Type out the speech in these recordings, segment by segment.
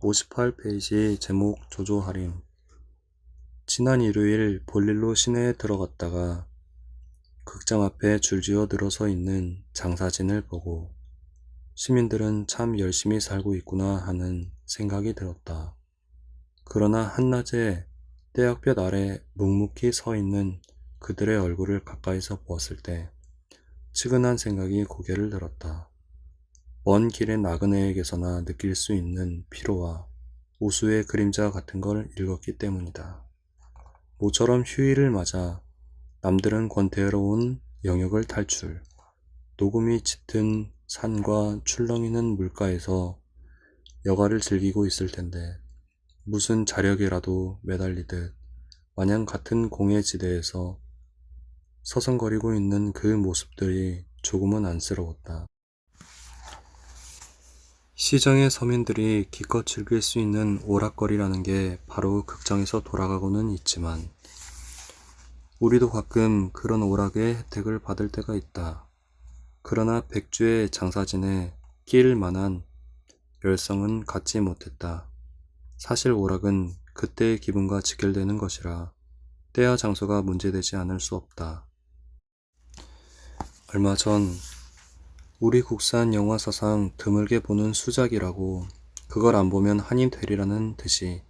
58페이지 제목 조조 할인. 지난 일요일 볼일로 시내에 들어갔다가 극장 앞에 줄지어 늘어서 있는 장사진을 보고 시민들은 참 열심히 살고 있구나 하는 생각이 들었다. 그러나 한낮에 떼약볕 아래 묵묵히 서 있는 그들의 얼굴을 가까이서 보았을 때 측은한 생각이 고개를 들었다. 먼 길의 나그네에게서나 느낄 수 있는 피로와 우수의 그림자 같은 걸 읽었기 때문이다. 모처럼 휴일을 맞아 남들은 권태로운 영역을 탈출, 녹음이 짙은 산과 출렁이는 물가에서 여가를 즐기고 있을 텐데 무슨 자력이라도 매달리듯 마냥 같은 공예지대에서 서성거리고 있는 그 모습들이 조금은 안쓰러웠다. 시장의 서민들이 기껏 즐길 수 있는 오락거리라는 게 바로 극장에서 돌아가고는 있지만 우리도 가끔 그런 오락의 혜택을 받을 때가 있다. 그러나 백주의 장사진에 끼일 만한 열성은 갖지 못했다. 사실 오락은 그때의 기분과 직결되는 것이라 때와 장소가 문제되지 않을 수 없다. 얼마 전 우리 국산 영화사상 드물게 보는 수작이라고 그걸 안 보면 한이 되리라는 듯이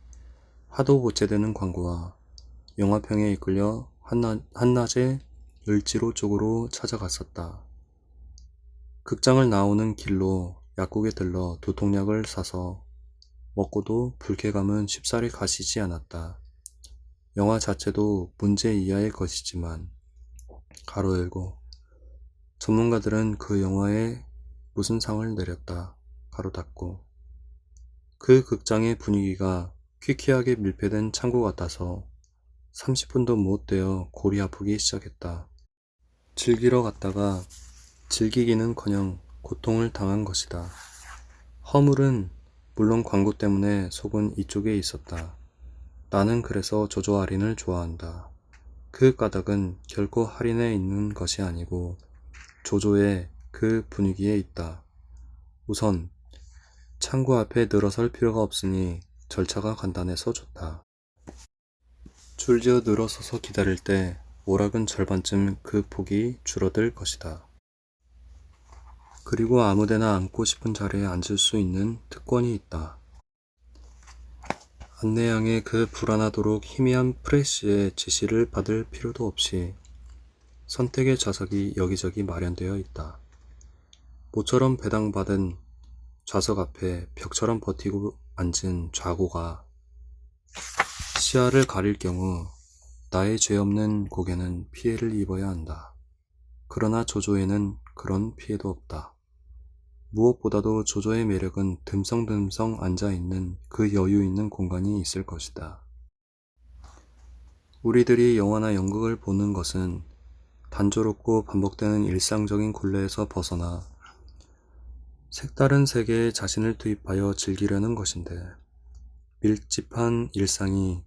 하도 보채되는 광고와 영화평에 이끌려 한낮에 을지로 쪽으로 찾아갔었다. 극장을 나오는 길로 약국에 들러 두통약을 사서 먹고도 불쾌감은 쉽사리 가시지 않았다. 영화 자체도 문제 이하의 것이지만 가로 열고 전문가들은 그 영화에 무슨 상을 내렸다. 가로 닫고 그 극장의 분위기가 퀴퀴하게 밀폐된 창고 같아서 30분도 못 되어 골이 아프기 시작했다. 즐기러 갔다가 즐기기는커녕 고통을 당한 것이다. 허물은 물론 광고 때문에 속은 이쪽에 있었다. 나는 그래서 조조 할인을 좋아한다. 그 까닭은 결코 할인에 있는 것이 아니고 조조의 그 분위기에 있다. 우선 창구 앞에 늘어설 필요가 없으니 절차가 간단해서 좋다. 줄지어 늘어서서 기다릴 때 오락은 절반쯤 그 폭이 줄어들 것이다. 그리고 아무데나 앉고 싶은 자리에 앉을 수 있는 특권이 있다. 안내양의 그 불안하도록 희미한 프레시의 지시를 받을 필요도 없이 선택의 좌석이 여기저기 마련되어 있다. 모처럼 배당받은 좌석 앞에 벽처럼 버티고 앉은 좌고가 시야를 가릴 경우 나의 죄 없는 고개는 피해를 입어야 한다. 그러나 조조에는 그런 피해도 없다. 무엇보다도 조조의 매력은 듬성듬성 앉아있는 그 여유 있는 공간이 있을 것이다. 우리들이 영화나 연극을 보는 것은 단조롭고 반복되는 일상적인 굴레에서 벗어나 색다른 세계에 자신을 투입하여 즐기려는 것인데 밀집한 일상이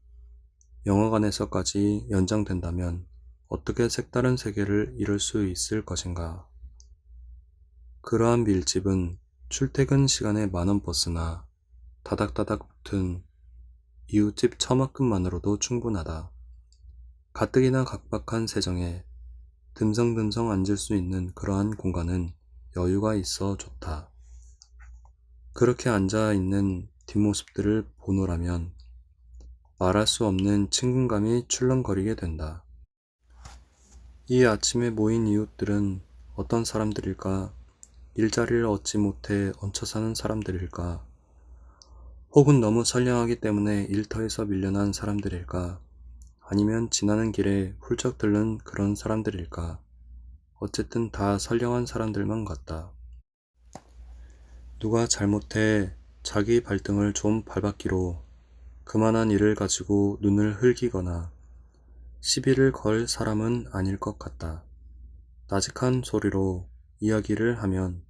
영화관에서까지 연장된다면 어떻게 색다른 세계를 이룰 수 있을 것인가. 그러한 밀집은 출퇴근 시간에 많은 버스나 다닥다닥 붙은 이웃집 처마급만으로도 충분하다. 가뜩이나 각박한 세정에 듬성듬성 앉을 수 있는 그러한 공간은 여유가 있어 좋다. 그렇게 앉아있는 뒷모습들을 보노라면 말할 수 없는 친근감이 출렁거리게 된다. 이 아침에 모인 이웃들은 어떤 사람들일까? 일자리를 얻지 못해 얹혀 사는 사람들일까? 혹은 너무 선량하기 때문에 일터에서 밀려난 사람들일까? 아니면 지나는 길에 훌쩍 들른 그런 사람들일까? 어쨌든 다 선량한 사람들만 같다. 누가 잘못해 자기 발등을 좀 밟았기로 그만한 일을 가지고 눈을 흘기거나 시비를 걸 사람은 아닐 것 같다. 나직한 소리로 이야기를 하면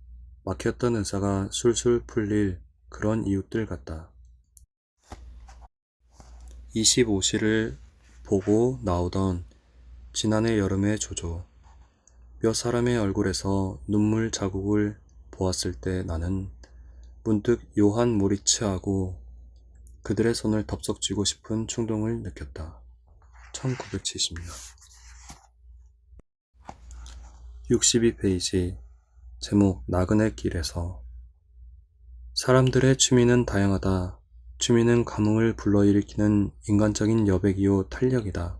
막혔던 의사가 술술 풀릴 그런 이웃들 같다. 25시를 보고 나오던 지난해 여름의 조조. 몇 사람의 얼굴에서 눈물 자국을 보았을 때 나는 문득 요한 모리츠하고 그들의 손을 덥석 쥐고 싶은 충동을 느꼈다. 1970년 62페이지 제목 나그네 길에서 사람들의 취미는 다양하다. 취미는 감흥을 불러일으키는 인간적인 여백이요 탄력이다.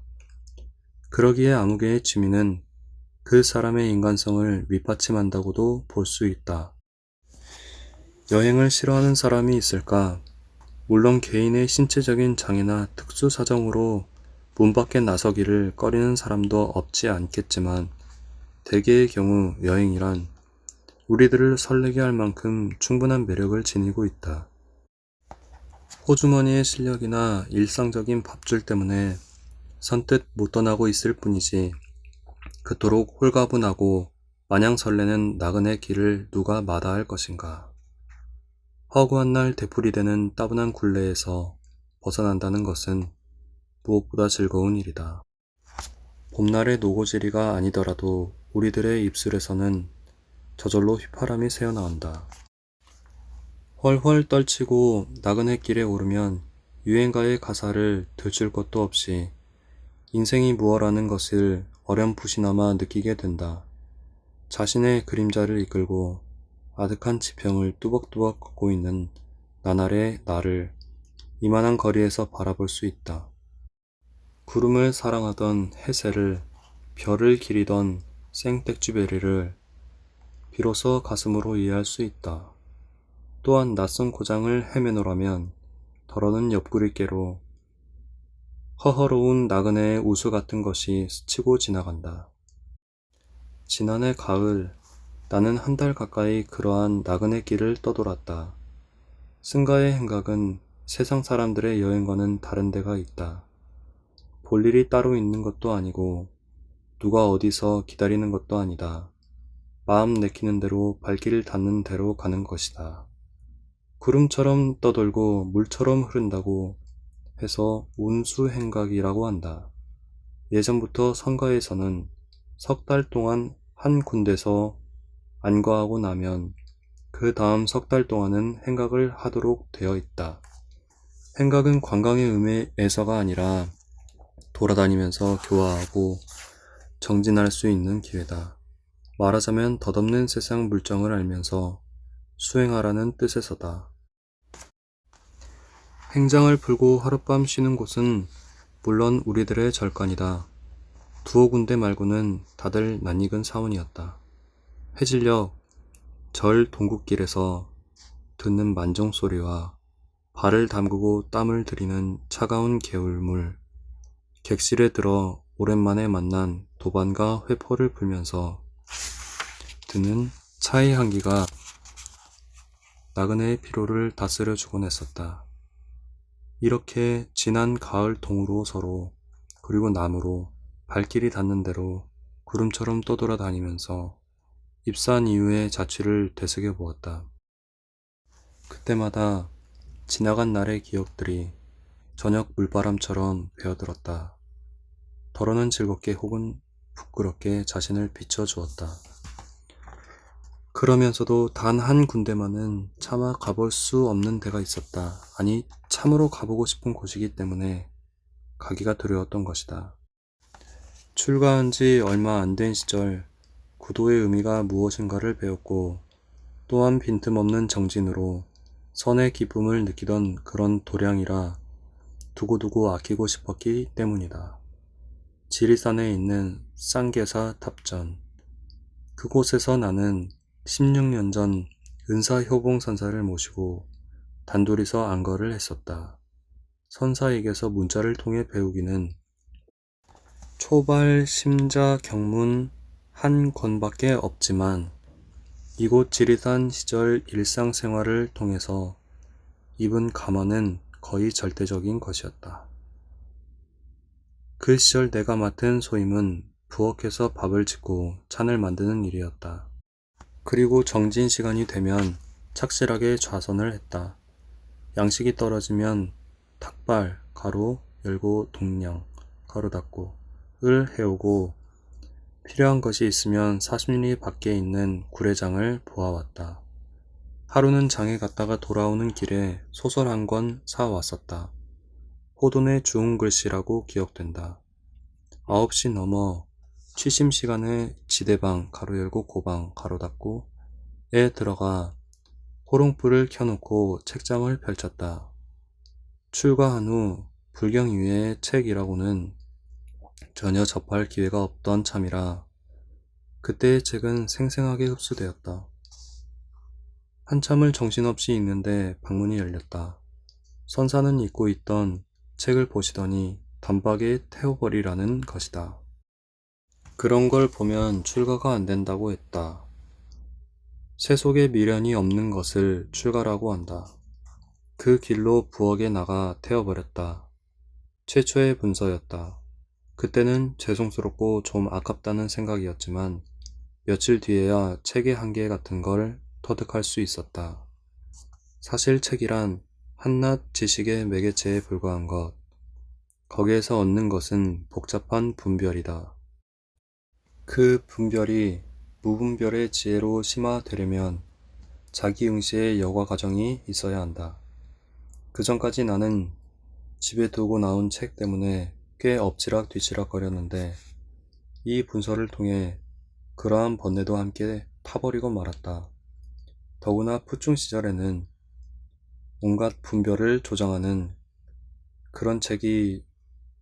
그러기에 아무 개의 취미는 그 사람의 인간성을 밑받침한다고도 볼 수 있다. 여행을 싫어하는 사람이 있을까? 물론 개인의 신체적인 장애나 특수 사정으로 문 밖에 나서기를 꺼리는 사람도 없지 않겠지만 대개의 경우 여행이란 우리들을 설레게 할 만큼 충분한 매력을 지니고 있다. 호주머니의 실력이나 일상적인 밥줄 때문에 선뜻 못 떠나고 있을 뿐이지 그토록 홀가분하고 마냥 설레는 나그네 길을 누가 마다할 것인가. 허구한 날 되풀이되는 따분한 굴레에서 벗어난다는 것은 무엇보다 즐거운 일이다. 봄날의 노고지리가 아니더라도 우리들의 입술에서는 저절로 휘파람이 새어나온다. 헐헐 떨치고 나그네 길에 오르면 유행가의 가사를 들출 것도 없이 인생이 무엇라는 것을 어렴풋이나마 느끼게 된다. 자신의 그림자를 이끌고 아득한 지평을 뚜벅뚜벅 걷고 있는 나날의 나를 이만한 거리에서 바라볼 수 있다. 구름을 사랑하던 해새를, 별을 기리던 생떼쥐베리를 비로소 가슴으로 이해할 수 있다. 또한 낯선 고장을 헤매노라면 더러는 옆구리께로 허허로운 나그네의 우수 같은 것이 스치고 지나간다. 지난해 가을, 나는 한 달 가까이 그러한 나그네 길을 떠돌았다. 승가의 행각은 세상 사람들의 여행과는 다른 데가 있다. 볼 일이 따로 있는 것도 아니고 누가 어디서 기다리는 것도 아니다. 마음 내키는 대로 발길 닿는 대로 가는 것이다. 구름처럼 떠돌고 물처럼 흐른다고 해서 운수행각이라고 한다. 예전부터 성가에서는 석 달 동안 한 군데서 안과하고 나면 그 다음 석 달 동안은 행각을 하도록 되어 있다. 행각은 관광의 의미에서가 아니라 돌아다니면서 교화하고 정진할 수 있는 기회다. 말하자면 덧없는 세상 물정을 알면서 수행하라는 뜻에서다. 행장을 풀고 하룻밤 쉬는 곳은 물론 우리들의 절간이다. 두어 군데 말고는 다들 낯익은 사원이었다. 해질녘 절 동국길에서 듣는 만종소리와 발을 담그고 땀을 들이는 차가운 개울물, 객실에 들어 오랜만에 만난 도반과 회포를 불면서 드는 차의 향기가 나그네의 피로를 다스려 주곤 했었다. 이렇게 지난 가을 동으로 서로 그리고 나무로 발길이 닿는 대로 구름처럼 떠돌아다니면서 입산 이후의 자취를 되새겨 보았다. 그때마다 지나간 날의 기억들이 저녁 물바람처럼 베어들었다. 덜어는 즐겁게 혹은 부끄럽게 자신을 비춰주었다. 그러면서도 단 한 군데만은 차마 가볼 수 없는 데가 있었다. 아니, 참으로 가보고 싶은 곳이기 때문에 가기가 두려웠던 것이다. 출가한 지 얼마 안 된 시절 구도의 의미가 무엇인가를 배웠고 또한 빈틈없는 정진으로 선의 기쁨을 느끼던 그런 도량이라 두고두고 아끼고 싶었기 때문이다. 지리산에 있는 쌍계사 탑전. 그곳에서 나는 16년 전 은사효봉 선사를 모시고 단둘이서 안거를 했었다. 선사에게서 문자를 통해 배우기는 초발 심자 경문 한 권밖에 없지만 이곳 지리산 시절 일상생활을 통해서 입은 감화는 거의 절대적인 것이었다. 그 시절 내가 맡은 소임은 부엌에서 밥을 짓고 찬을 만드는 일이었다. 그리고 정진 시간이 되면 착실하게 좌선을 했다. 양식이 떨어지면 탁발, 가로, 열고 동량, 가로 닫고, 을 해오고 필요한 것이 있으면 40리 밖에 있는 구례장을 보아왔다. 하루는 장에 갔다가 돌아오는 길에 소설 한 권 사왔었다. 호돈의 주운 글씨라고 기억된다. 9시 넘어 취심 시간에 지대방 가로 열고 고방 가로 닫고 에 들어가 호롱불을 켜놓고 책장을 펼쳤다. 출가한 후 불경 이외의 책이라고는 전혀 접할 기회가 없던 참이라 그때의 책은 생생하게 흡수되었다. 한참을 정신없이 읽는데 방문이 열렸다. 선사는 읽고 있던 책을 보시더니 단박에 태워버리라는 것이다. 그런 걸 보면 출가가 안 된다고 했다. 새 속에 미련이 없는 것을 출가라고 한다. 그 길로 부엌에 나가 태워버렸다. 최초의 분서였다. 그때는 죄송스럽고 좀 아깝다는 생각이었지만 며칠 뒤에야 책의 한계 같은 걸 터득할 수 있었다. 사실 책이란 한낱 지식의 매개체에 불과한 것, 거기에서 얻는 것은 복잡한 분별이다. 그 분별이 무분별의 지혜로 심화되려면 자기응시의 여과 과정이 있어야 한다. 그 전까지 나는 집에 두고 나온 책 때문에 꽤 엎치락 뒤치락 거렸는데 이 분서를 통해 그러한 번뇌도 함께 타버리고 말았다. 더구나 푸충 시절에는 온갖 분별을 조장하는 그런 책이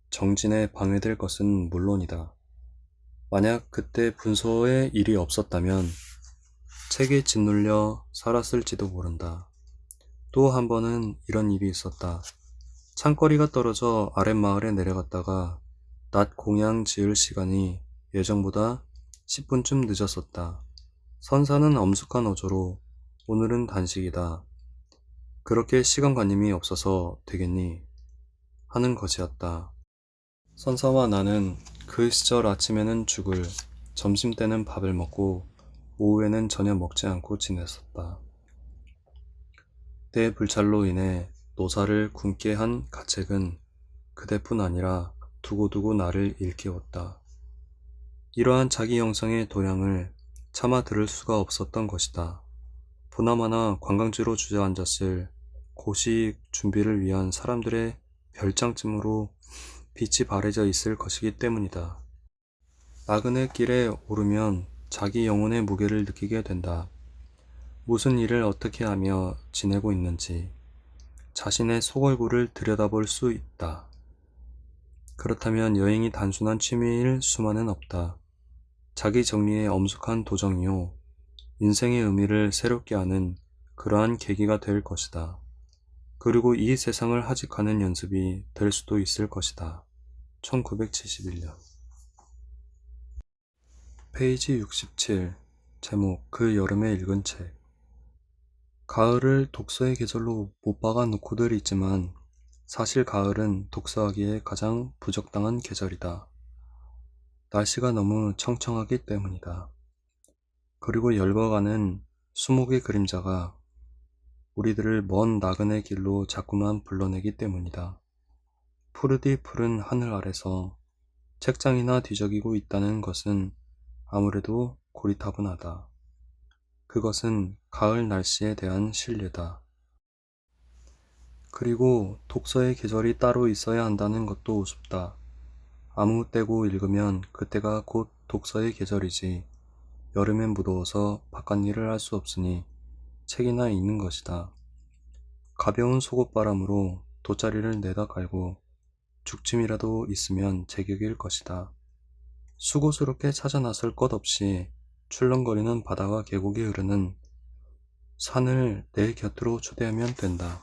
정진에 방해될 것은 물론이다. 만약 그때 분서의 일이 없었다면 책에 짓눌려 살았을지도 모른다. 또 한 번은 이런 일이 있었다. 창거리가 떨어져 아랫마을에 내려갔다가 낮 공양 지을 시간이 예정보다 10분쯤 늦었었다. 선사는 엄숙한 어조로 오늘은 단식이다. 그렇게 시간관념이 없어서 되겠니? 하는 것이었다. 선사와 나는 그 시절 아침에는 죽을, 점심때는 밥을 먹고 오후에는 전혀 먹지 않고 지냈었다. 때 불찰로 인해 노사를 굶게 한 가책은 그대뿐 아니라 두고두고 나를 일깨웠다. 이러한 자기 영성의 도량을 차마 들을 수가 없었던 것이다. 보나마나 관광지로 주저앉았을 고시 준비를 위한 사람들의 별장쯤으로 빛이 바래져 있을 것이기 때문이다. 나그네 길에 오르면 자기 영혼의 무게를 느끼게 된다. 무슨 일을 어떻게 하며 지내고 있는지 자신의 속얼굴을 들여다볼 수 있다. 그렇다면 여행이 단순한 취미일 수만은 없다. 자기 정리의 엄숙한 도정이요. 인생의 의미를 새롭게 하는 그러한 계기가 될 것이다. 그리고 이 세상을 하직하는 연습이 될 수도 있을 것이다. 1971년 페이지 67 제목 그 여름에 읽은 책 가을을 독서의 계절로 못 박아 놓고들 있지만 사실 가을은 독서하기에 가장 부적당한 계절이다. 날씨가 너무 청청하기 때문이다. 그리고 열버가는 수목의 그림자가 우리들을 먼 나그네 길로 자꾸만 불러내기 때문이다. 푸르디 푸른 하늘 아래서 책장이나 뒤적이고 있다는 것은 아무래도 고리타분하다. 그것은 가을 날씨에 대한 신뢰다. 그리고 독서의 계절이 따로 있어야 한다는 것도 우습다. 아무 때고 읽으면 그때가 곧 독서의 계절이지. 여름엔 무더워서 바깥일을 할 수 없으니 책이나 읽는 것이다. 가벼운 속옷바람으로 돗자리를 내다 깔고 죽침이라도 있으면 제격일 것이다. 수고스럽게 찾아 나설 것 없이 출렁거리는 바다와 계곡이 흐르는 산을 내 곁으로 초대하면 된다.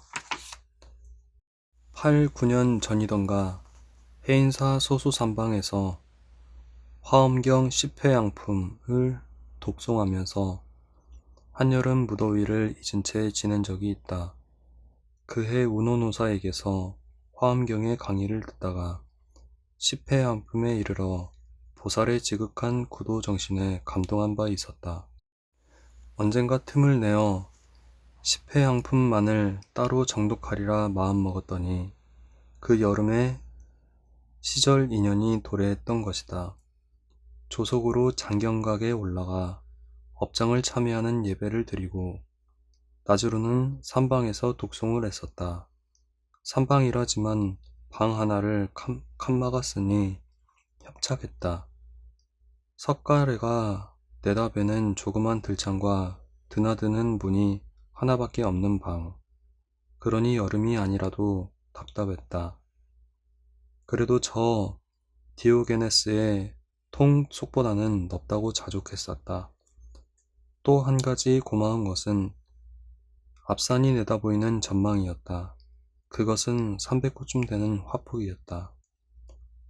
8, 9년 전이던가 해인사 소수산방에서 화엄경 10회 양품을 독송하면서 한여름 무더위를 잊은 채 지낸 적이 있다. 그해 운호노사에게서 화엄경의 강의를 듣다가 10회 양품에 이르러 보살의 지극한 구도 정신에 감동한 바 있었다. 언젠가 틈을 내어 10회 양품만을 따로 정독하리라 마음먹었더니 그 여름에 시절 인연이 도래했던 것이다. 조석으로 장경각에 올라가 업장을 참여하는 예배를 드리고 낮으로는 삼방에서 독송을 했었다. 삼방이라지만 방 하나를 칸막았으니 협착했다. 석가래가 내다베는 조그만 들창과 드나드는 문이 하나밖에 없는 방. 그러니 여름이 아니라도 답답했다. 그래도 저 디오게네스의 통 속보다는 넓다고 자족했었다. 또 한 가지 고마운 것은 앞산이 내다보이는 전망이었다. 그것은 300구쯤 되는 화폭이었다.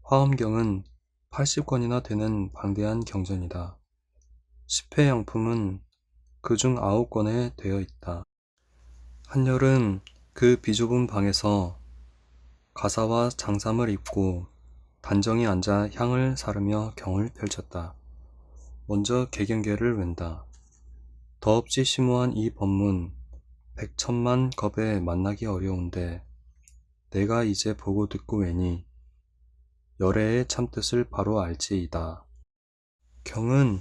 화엄경은 80권이나 되는 방대한 경전이다. 10회 양품은 그중 9권에 되어 있다. 한열은 그 비좁은 방에서 가사와 장삼을 입고 단정히 앉아 향을 사르며 경을 펼쳤다. 먼저 개경계를 웬다. 더없이 심오한 이 법문, 백천만 겁에 만나기 어려운데 내가 이제 보고 듣고 뵈니 열애의 참뜻을 바로 알지이다. 경은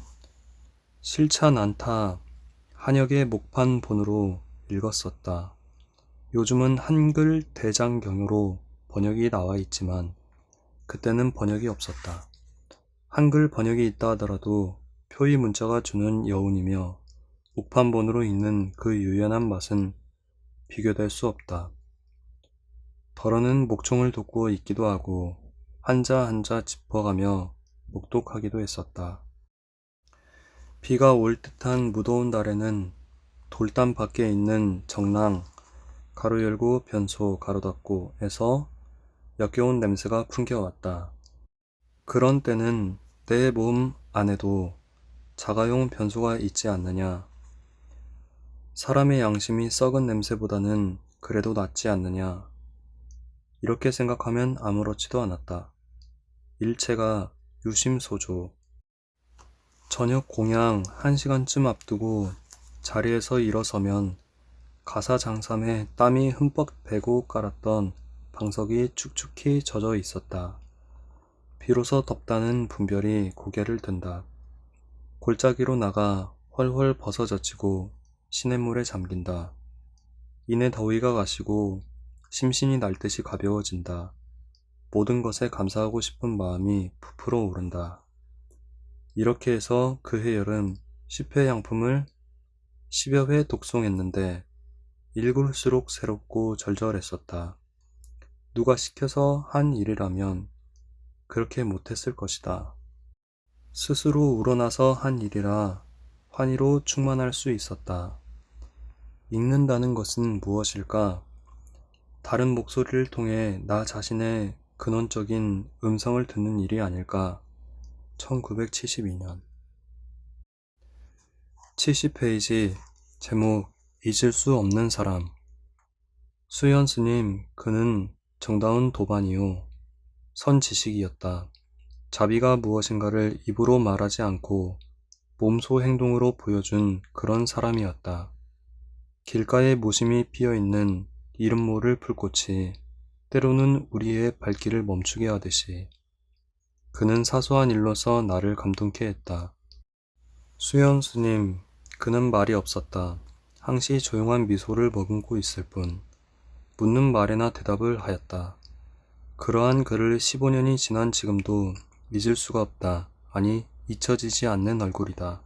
실찬 않다 한역의 목판본으로 읽었었다. 요즘은 한글 대장경으로 번역이 나와 있지만 그때는 번역이 없었다. 한글 번역이 있다 하더라도 표의 문자가 주는 여운이며 목판본으로 읽는 그 유연한 맛은 비교될 수 없다. 덜어는 목총을 돋고 있기도 하고 한자 한자 짚어가며 목독하기도 했었다. 비가 올 듯한 무더운 날에는 돌담 밖에 있는 정랑 가로 열고 변소 가로 닫고 에서 역겨운 냄새가 풍겨왔다. 그런 때는 내 몸 안에도 자가용 변소가 있지 않느냐. 사람의 양심이 썩은 냄새보다는 그래도 낫지 않느냐. 이렇게 생각하면 아무렇지도 않았다. 일체가 유심소조. 저녁 공양 1시간쯤 앞두고 자리에서 일어서면 가사장삼에 땀이 흠뻑 배고 깔았던 방석이 축축히 젖어 있었다. 비로소 덥다는 분별이 고개를 든다. 골짜기로 나가 훨훨 벗어젖히고 시냇물에 잠긴다. 이내 더위가 가시고 심신이 날듯이 가벼워진다. 모든 것에 감사하고 싶은 마음이 부풀어 오른다. 이렇게 해서 그해 여름 10회 양품을 10여 회 독송했는데 읽을수록 새롭고 절절했었다. 누가 시켜서 한 일이라면 그렇게 못했을 것이다. 스스로 우러나서 한 일이라 환희로 충만할 수 있었다. 읽는다는 것은 무엇일까? 다른 목소리를 통해 나 자신의 근원적인 음성을 듣는 일이 아닐까? 1972년 70페이지 제목 잊을 수 없는 사람. 수연 스님, 그는 정다운 도반이요 선지식이었다. 자비가 무엇인가를 입으로 말하지 않고 몸소 행동으로 보여준 그런 사람이었다. 길가에 모심이 피어있는 이름 모를 풀꽃이 때로는 우리의 발길을 멈추게 하듯이 그는 사소한 일로서 나를 감동케 했다. 수연 스님, 그는 말이 없었다. 항시 조용한 미소를 머금고 있을 뿐 묻는 말에나 대답을 하였다. 그러한 그를 15년이 지난 지금도 잊을 수가 없다. 아니, 잊혀지지 않는 얼굴이다.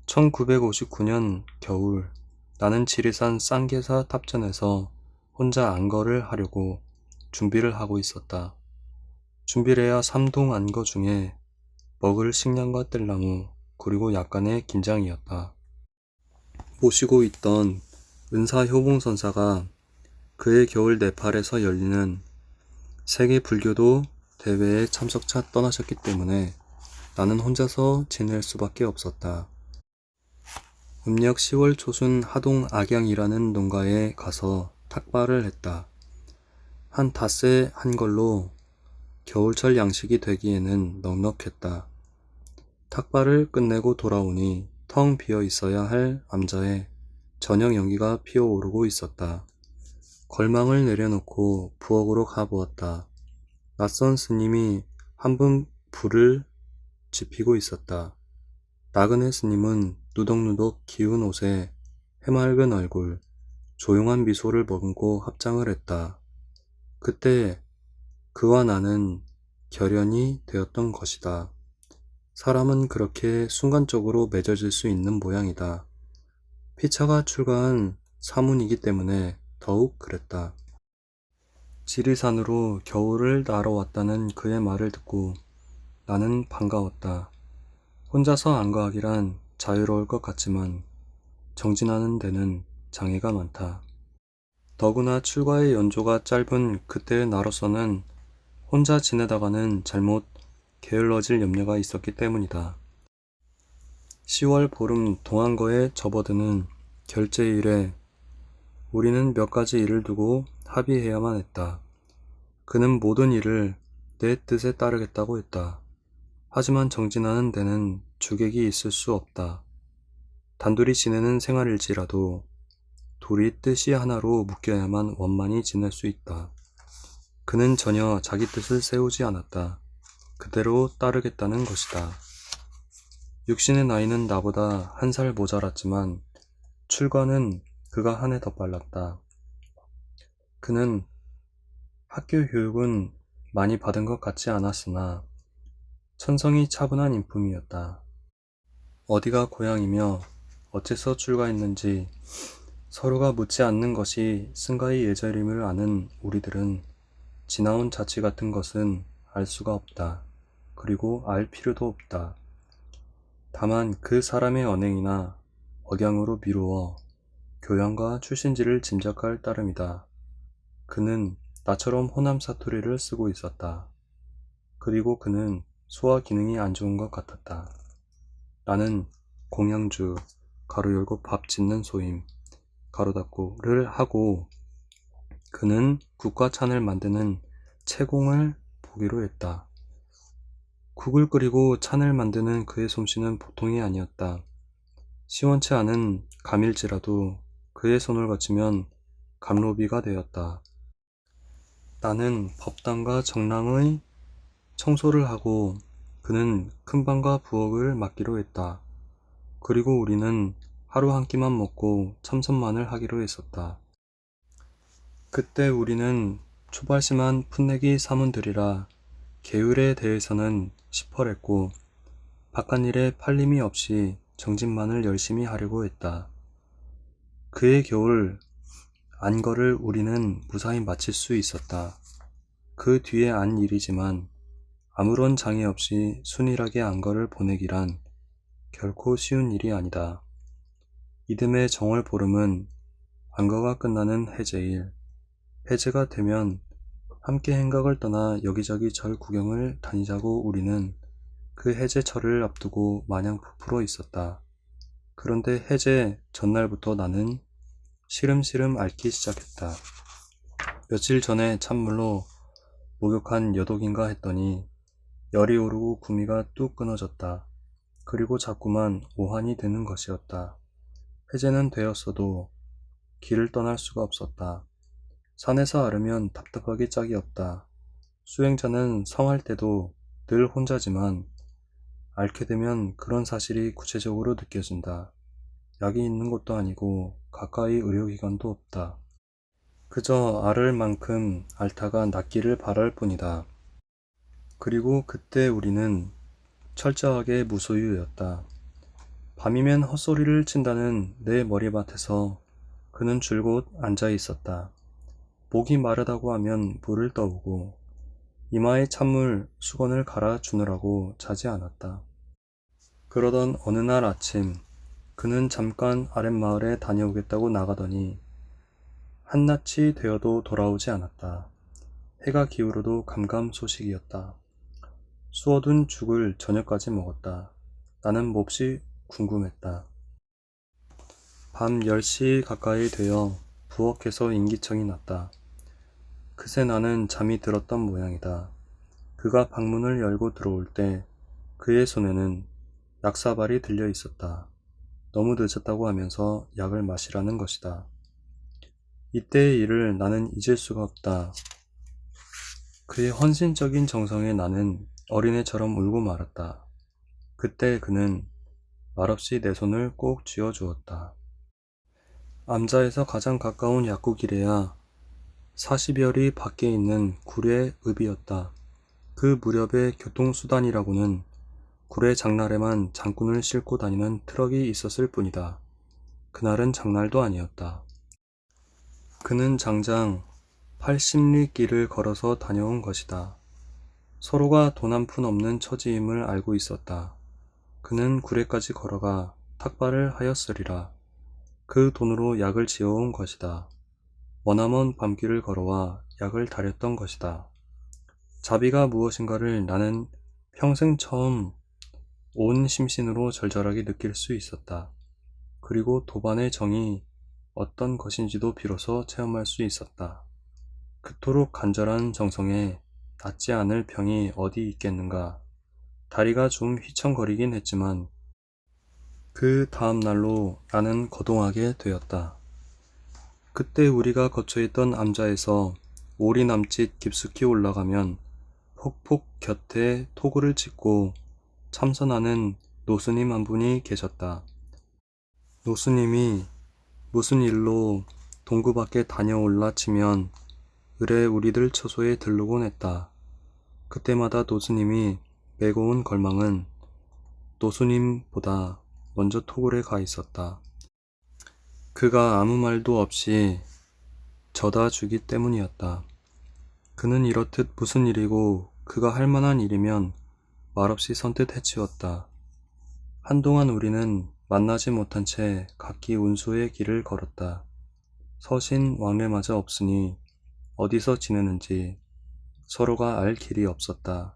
1959년 겨울 나는 지리산 쌍계사 탑전에서 혼자 안거를 하려고 준비를 하고 있었다. 준비를 해야 3동 안거 중에 먹을 식량과 뗄나무 그리고 약간의 긴장이었다. 모시고 있던 은사효봉선사가 그해 겨울 네팔에서 열리는 세계 불교도 대회에 참석차 떠나셨기 때문에 나는 혼자서 지낼 수밖에 없었다. 음력 10월 초순 하동 악양이라는 농가에 가서 탁발을 했다. 한 닷새 한 걸로 겨울철 양식이 되기에는 넉넉했다. 탁발을 끝내고 돌아오니 텅 비어 있어야 할 암자에 저녁 연기가 피어오르고 있었다. 걸망을 내려놓고 부엌으로 가보았다. 낯선 스님이 한 분 불을 지피고 있었다. 나그네 스님은 누덕누덕 기운 옷에 해맑은 얼굴, 조용한 미소를 머금고 합장을 했다. 그때 그와 나는 결연이 되었던 것이다. 사람은 그렇게 순간적으로 맺어질 수 있는 모양이다. 피차가 출가한 사문이기 때문에 더욱 그랬다. 지리산으로 겨울을 나러 왔다는 그의 말을 듣고 나는 반가웠다. 혼자서 안가하기란 자유로울 것 같지만 정진하는 데는 장애가 많다. 더구나 출가의 연조가 짧은 그때의 나로서는 혼자 지내다가는 잘못 게을러질 염려가 있었기 때문이다. 10월 보름 동안거에 접어드는 결제일에 우리는 몇 가지 일을 두고 합의해야만 했다. 그는 모든 일을 내 뜻에 따르겠다고 했다. 하지만 정진하는 데는 주객이 있을 수 없다. 단둘이 지내는 생활일지라도 둘이 뜻이 하나로 묶여야만 원만히 지낼 수 있다. 그는 전혀 자기 뜻을 세우지 않았다. 그대로 따르겠다는 것이다. 육신의 나이는 나보다 한 살 모자랐지만 출가는 그가 한 해 더 빨랐다. 그는 학교 교육은 많이 받은 것 같지 않았으나 천성이 차분한 인품이었다. 어디가 고향이며 어째서 출가했는지 서로가 묻지 않는 것이 승가의 예절임을 아는 우리들은 지나온 자취 같은 것은 알 수가 없다. 그리고 알 필요도 없다. 다만 그 사람의 언행이나 억양으로 미루어 교양과 출신지를 짐작할 따름이다. 그는 나처럼 호남 사투리를 쓰고 있었다. 그리고 그는 소화 기능이 안 좋은 것 같았다. 나는 공양주, 가로 열고 밥 짓는 소임, 가로 닫고를 하고 그는 국과 찬을 만드는 채공을 보기로 했다. 국을 끓이고 찬을 만드는 그의 솜씨는 보통이 아니었다. 시원치 않은 감일지라도 그의 손을 거치면 감로비가 되었다. 나는 법당과 정랑의 청소를 하고 그는 큰방과 부엌을 맡기로 했다. 그리고 우리는 하루 한 끼만 먹고 참선만을 하기로 했었다. 그때 우리는 초발심한 풋내기 사문들이라 계율에 대해서는 시펄했고 바깥일에 팔림이 없이 정진만을 열심히 하려고 했다. 그의 겨울 안거를 우리는 무사히 마칠 수 있었다. 그 뒤에 안 일이지만 아무런 장애 없이 순일하게 안거를 보내기란 결코 쉬운 일이 아니다. 이듬해 정월 보름은 안거가 끝나는 해제일, 해제가 되면 함께 행각을 떠나 여기저기 절 구경을 다니자고 우리는 그 해제철을 앞두고 마냥 부풀어 있었다. 그런데 해제 전날부터 나는 시름시름 앓기 시작했다. 며칠 전에 찬물로 목욕한 여독인가 했더니 열이 오르고 구미가 뚝 끊어졌다. 그리고 자꾸만 오한이 되는 것이었다. 해제는 되었어도 길을 떠날 수가 없었다. 산에서 앓으면 답답하기 짝이 없다. 수행자는 성할 때도 늘 혼자지만 앓게 되면 그런 사실이 구체적으로 느껴진다. 약이 있는 것도 아니고 가까이 의료기관도 없다. 그저 앓을 만큼 앓다가 낫기를 바랄 뿐이다. 그리고 그때 우리는 철저하게 무소유였다. 밤이면 헛소리를 친다는 내 머리맡에서 그는 줄곧 앉아 있었다. 목이 마르다고 하면 물을 떠오고 이마에 찬물 수건을 갈아 주느라고 자지 않았다. 그러던 어느 날 아침 그는 잠깐 아랫마을에 다녀오겠다고 나가더니 한낮이 되어도 돌아오지 않았다. 해가 기울어도 감감소식이었다. 수어둔 죽을 저녁까지 먹었다. 나는 몹시 궁금했다. 밤 10시 가까이 되어 부엌에서 인기청이 났다. 그새 나는 잠이 들었던 모양이다. 그가 방문을 열고 들어올 때 그의 손에는 약사발이 들려 있었다. 너무 늦었다고 하면서 약을 마시라는 것이다. 이때의 일을 나는 잊을 수가 없다. 그의 헌신적인 정성에 나는 어린애처럼 울고 말았다. 그때 그는 말없이 내 손을 꼭 쥐어 주었다. 암자에서 가장 가까운 약국이래야 40여 리 밖에 있는 굴의 읍이었다. 그 무렵의 교통수단이라고는 굴의 장날에만 장군을 싣고 다니는 트럭이 있었을 뿐이다. 그날은 장날도 아니었다. 그는 장장 80리 길을 걸어서 다녀온 것이다. 서로가 돈 한 푼 없는 처지임을 알고 있었다. 그는 구례까지 걸어가 탁발을 하였으리라. 그 돈으로 약을 지어온 것이다. 머나먼 밤길을 걸어와 약을 다렸던 것이다. 자비가 무엇인가를 나는 평생 처음 온 심신으로 절절하게 느낄 수 있었다. 그리고 도반의 정이 어떤 것인지도 비로소 체험할 수 있었다. 그토록 간절한 정성에 낫지 않을 병이 어디 있겠는가. 다리가 좀 휘청거리긴 했지만 그 다음 날로 나는 거동하게 되었다. 그때 우리가 거처했던 암자에서 오리 남짓 깊숙이 올라가면 폭폭 곁에 토구를 짓고 참선하는 노스님 한 분이 계셨다. 노스님이 무슨 일로 동구 밖에 다녀올라 치면 을에 우리들 처소에 들르곤 했다. 그때마다 노스님이 메고 온 걸망은 노수님보다 먼저 토굴에 가 있었다. 그가 아무 말도 없이 져다 주기 때문이었다. 그는 이렇듯 무슨 일이고 그가 할 만한 일이면 말없이 선뜻 해치웠다. 한동안 우리는 만나지 못한 채 각기 운수의 길을 걸었다. 서신 왕래마저 없으니 어디서 지내는지 서로가 알 길이 없었다.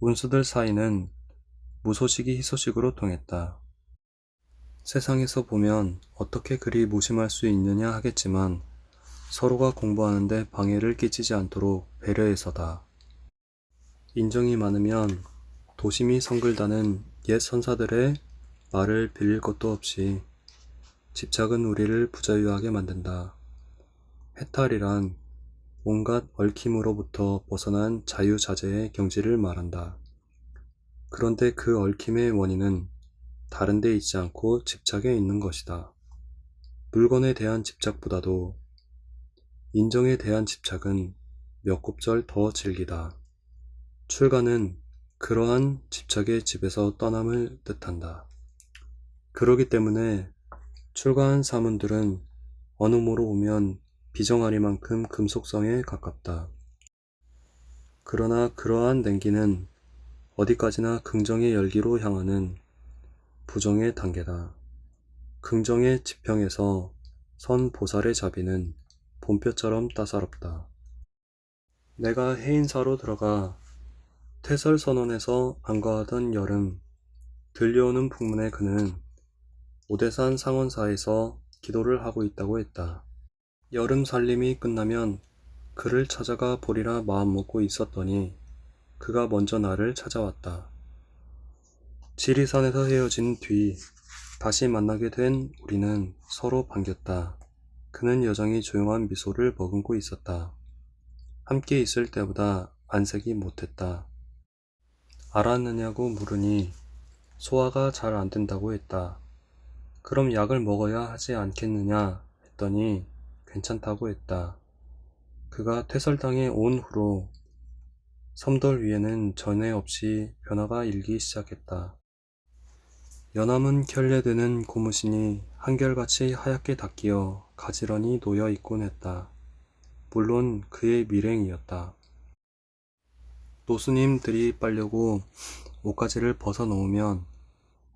운수들 사이는 무소식이 희소식으로 통했다. 세상에서 보면 어떻게 그리 무심할 수 있느냐 하겠지만 서로가 공부하는데 방해를 끼치지 않도록 배려해서다. 인정이 많으면 도심이 성글다는 옛 선사들의 말을 빌릴 것도 없이 집착은 우리를 부자유하게 만든다. 해탈이란 온갖 얽힘으로부터 벗어난 자유자재의 경지를 말한다. 그런데 그 얽힘의 원인은 다른 데 있지 않고 집착에 있는 것이다. 물건에 대한 집착보다도 인정에 대한 집착은 몇 곱절 더 질기다. 출가는 그러한 집착의 집에서 떠남을 뜻한다. 그러기 때문에 출가한 사문들은 어느 모로 오면 비정하리만큼 금속성에 가깝다. 그러나 그러한 냉기는 어디까지나 긍정의 열기로 향하는 부정의 단계다. 긍정의 지평에서 선 보살의 자비는 봄볕처럼 따사롭다. 내가 해인사로 들어가 퇴설선원에서 안거하던 여름, 들려오는 풍문에 그는 오대산 상원사에서 기도를 하고 있다고 했다. 여름 살림이 끝나면 그를 찾아가 보리라 마음먹고 있었더니 그가 먼저 나를 찾아왔다. 지리산에서 헤어진 뒤 다시 만나게 된 우리는 서로 반겼다. 그는 여전히 조용한 미소를 머금고 있었다. 함께 있을 때보다 안색이 못했다. 알았느냐고 물으니 소화가 잘 안 된다고 했다. 그럼 약을 먹어야 하지 않겠느냐 했더니 괜찮다고 했다. 그가 퇴설당해 온 후로 섬돌 위에는 전에 없이 변화가 일기 시작했다. 연암은 결례되는 고무신이 한결같이 하얗게 닦여 가지런히 놓여 있곤 했다. 물론 그의 밀행이었다. 노수님들이 빨려고 옷가지를 벗어 놓으면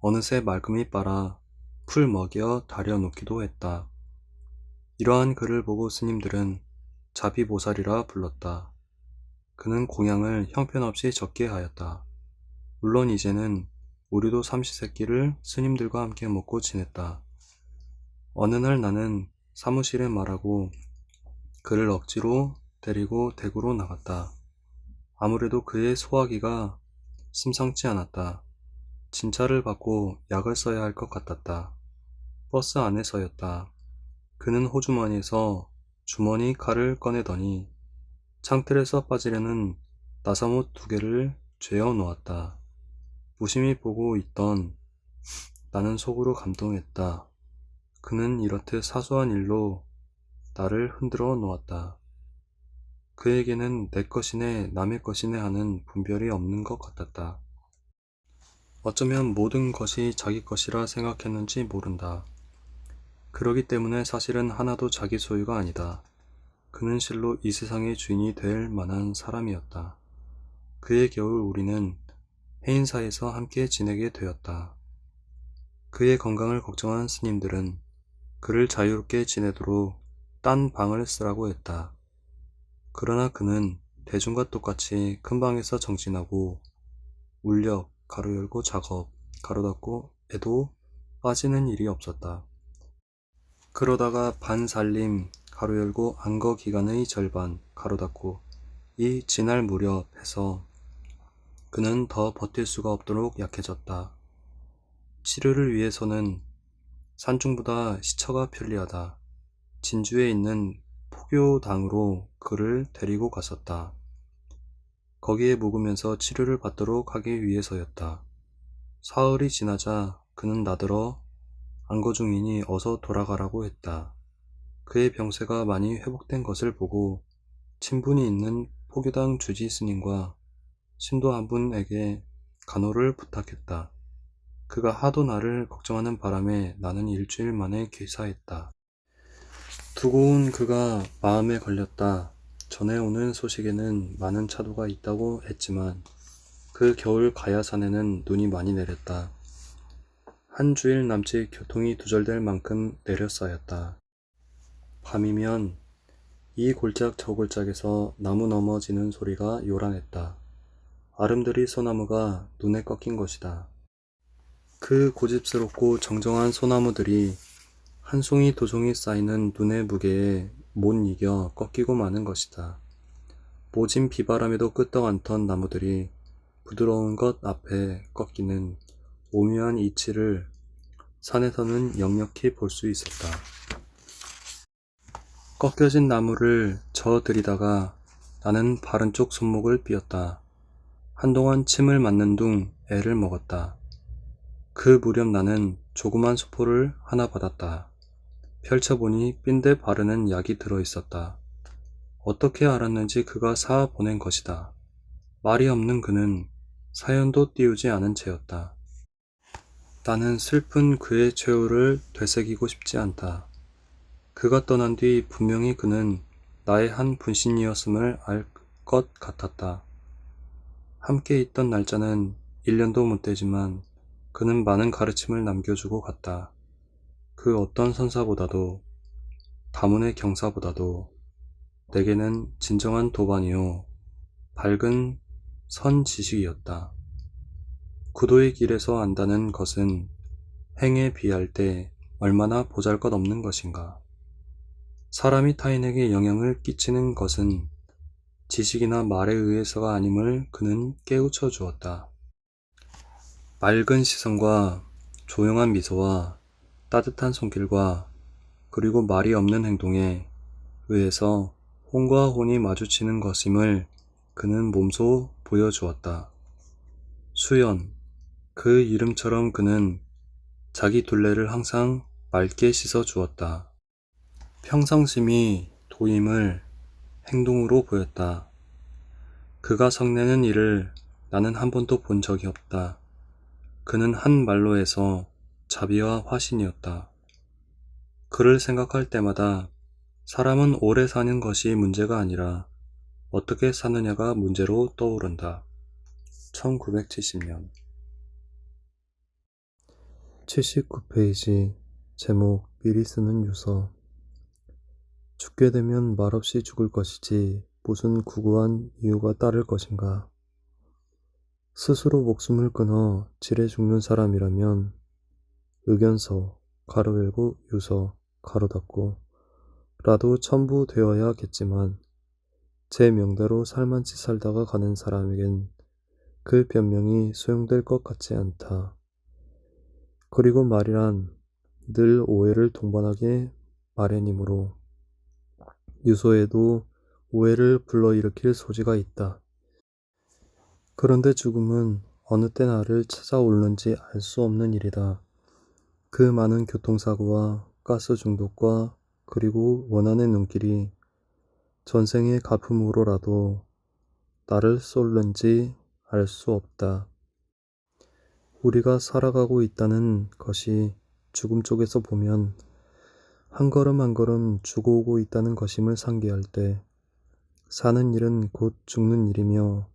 어느새 말끔히 빨아 풀 먹여 다려 놓기도 했다. 이러한 그를 보고 스님들은 자비보살이라 불렀다. 그는 공양을 형편없이 적게 하였다. 물론 이제는 우리도 삼시세끼를 스님들과 함께 먹고 지냈다. 어느 날 나는 사무실에 말하고 그를 억지로 데리고 대구로 나갔다. 아무래도 그의 소화기가 심상치 않았다. 진찰을 받고 약을 써야 할 것 같았다. 버스 안에서였다. 그는 호주머니에서 주머니 칼을 꺼내더니 창틀에서 빠지려는 나사못 2개를 죄어 놓았다. 무심히 보고 있던 나는 속으로 감동했다. 그는 이렇듯 사소한 일로 나를 흔들어 놓았다. 그에게는 내 것이네 남의 것이네 하는 분별이 없는 것 같았다. 어쩌면 모든 것이 자기 것이라 생각했는지 모른다. 그러기 때문에 사실은 하나도 자기 소유가 아니다. 그는 실로 이 세상의 주인이 될 만한 사람이었다. 그의 겨울 우리는 해인사에서 함께 지내게 되었다. 그의 건강을 걱정한 스님들은 그를 자유롭게 지내도록 딴 방을 쓰라고 했다. 그러나 그는 대중과 똑같이 큰 방에서 정진하고 울력, 가로 열고 작업, 가로 닫고 에도 빠지는 일이 없었다. 그러다가 반살림, 가로 열고 안거 기간의 절반, 가로 닫고 이 지날 무렵 해서 그는 더 버틸 수가 없도록 약해졌다. 치료를 위해서는 산중보다 시처가 편리하다. 진주에 있는 포교당으로 그를 데리고 갔었다. 거기에 묵으면서 치료를 받도록 하기 위해서였다. 사흘이 지나자 그는 나더러 안거 중이니 어서 돌아가라고 했다. 그의 병세가 많이 회복된 것을 보고 친분이 있는 포교당 주지 스님과 신도 한 분에게 간호를 부탁했다. 그가 하도 나를 걱정하는 바람에 나는 일주일 만에 귀사했다. 두고 온 그가 마음에 걸렸다. 전해 오는 소식에는 많은 차도가 있다고 했지만 그 겨울 가야산에는 눈이 많이 내렸다. 한 주일 남짓 교통이 두절될 만큼 내려쌓였다. 밤이면 이 골짝 저 골짝에서 나무 넘어지는 소리가 요란했다. 아름드리 소나무가 눈에 꺾인 것이다. 그 고집스럽고 정정한 소나무들이 한 송이 두 송이 쌓이는 눈의 무게에 못 이겨 꺾이고 마는 것이다. 모진 비바람에도 끄떡 않던 나무들이 부드러운 것 앞에 꺾이는 오묘한 이치를 산에서는 역력히 볼 수 있었다. 꺾여진 나무를 저들이다가 나는 바른 쪽 손목을 삐었다. 한동안 침을 맞는 둥 애를 먹었다. 그 무렵 나는 조그만 수포를 하나 받았다. 펼쳐보니 삔대 바르는 약이 들어있었다. 어떻게 알았는지 그가 사 보낸 것이다. 말이 없는 그는 사연도 띄우지 않은 채였다. 나는 슬픈 그의 최후를 되새기고 싶지 않다. 그가 떠난 뒤 분명히 그는 나의 한 분신이었음을 알 것 같았다. 함께 있던 날짜는 1년도 못 되지만 그는 많은 가르침을 남겨주고 갔다. 그 어떤 선사보다도 다문의 경사보다도 내게는 진정한 도반이요 밝은 선지식이었다. 구도의 길에서 안다는 것은 행에 비할 때 얼마나 보잘것없는 것인가. 사람이 타인에게 영향을 끼치는 것은 지식이나 말에 의해서가 아님을 그는 깨우쳐 주었다. 맑은 시선과 조용한 미소와 따뜻한 손길과 그리고 말이 없는 행동에 의해서 혼과 혼이 마주치는 것임을 그는 몸소 보여주었다. 수연, 그 이름처럼 그는 자기 둘레를 항상 맑게 씻어 주었다. 평상심이 도임을 행동으로 보였다. 그가 성내는 일을 나는 한 번도 본 적이 없다. 그는 한 말로 해서 자비와 화신이었다. 그를 생각할 때마다 사람은 오래 사는 것이 문제가 아니라 어떻게 사느냐가 문제로 떠오른다. 1970년 79페이지 제목 미리 쓰는 유서. 죽게 되면 말없이 죽을 것이지 무슨 구구한 이유가 따를 것인가. 스스로 목숨을 끊어 지레 죽는 사람이라면 의견서, 가로 열고 유서, 가로 닫고 라도 첨부되어야겠지만 제 명대로 살만치 살다가 가는 사람에겐 그 변명이 소용될 것 같지 않다. 그리고 말이란 늘 오해를 동반하게 마련이므로 유서에도 오해를 불러일으킬 소지가 있다. 그런데 죽음은 어느 때 나를 찾아올는지 알 수 없는 일이다. 그 많은 교통사고와 가스 중독과 그리고 원한의 눈길이 전생의 가품으로라도 나를 쏠는지 알 수 없다. 우리가 살아가고 있다는 것이 죽음 쪽에서 보면 한 걸음 한 걸음 죽어오고 있다는 것임을 상기할 때 사는 일은 곧 죽는 일이며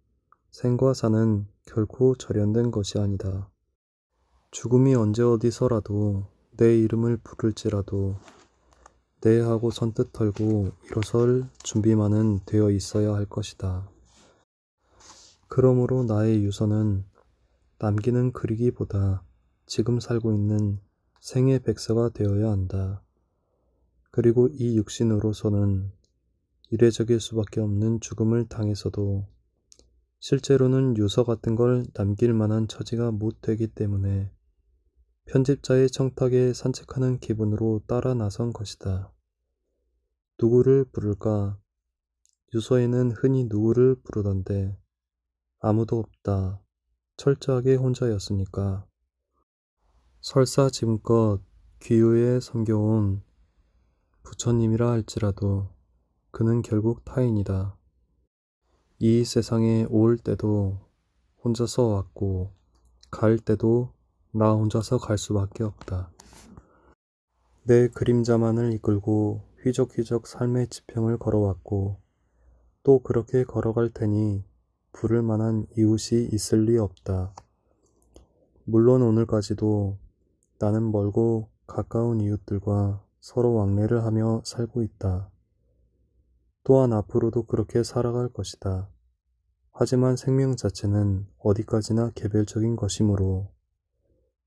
생과 사는 결코 절연된 것이 아니다. 죽음이 언제 어디서라도 내 이름을 부를지라도 네 하고 선뜻 털고 일어설 준비만은 되어 있어야 할 것이다. 그러므로 나의 유서는 남기는 그리기보다 지금 살고 있는 생의 백서가 되어야 한다. 그리고 이 육신으로서는 이례적일 수밖에 없는 죽음을 당해서도 실제로는 유서 같은 걸 남길 만한 처지가 못 되기 때문에 편집자의 청탁에 산책하는 기분으로 따라 나선 것이다. 누구를 부를까? 유서에는 흔히 누구를 부르던데 아무도 없다. 철저하게 혼자였으니까. 설사 지금껏 귀요에 섬겨온 부처님이라 할지라도 그는 결국 타인이다. 이 세상에 올 때도 혼자서 왔고 갈 때도 나 혼자서 갈 수밖에 없다. 내 그림자만을 이끌고 휘적휘적 삶의 지평을 걸어왔고 또 그렇게 걸어갈 테니 부를 만한 이웃이 있을 리 없다. 물론 오늘까지도 나는 멀고 가까운 이웃들과 서로 왕래를 하며 살고 있다. 또한 앞으로도 그렇게 살아갈 것이다. 하지만 생명 자체는 어디까지나 개별적인 것이므로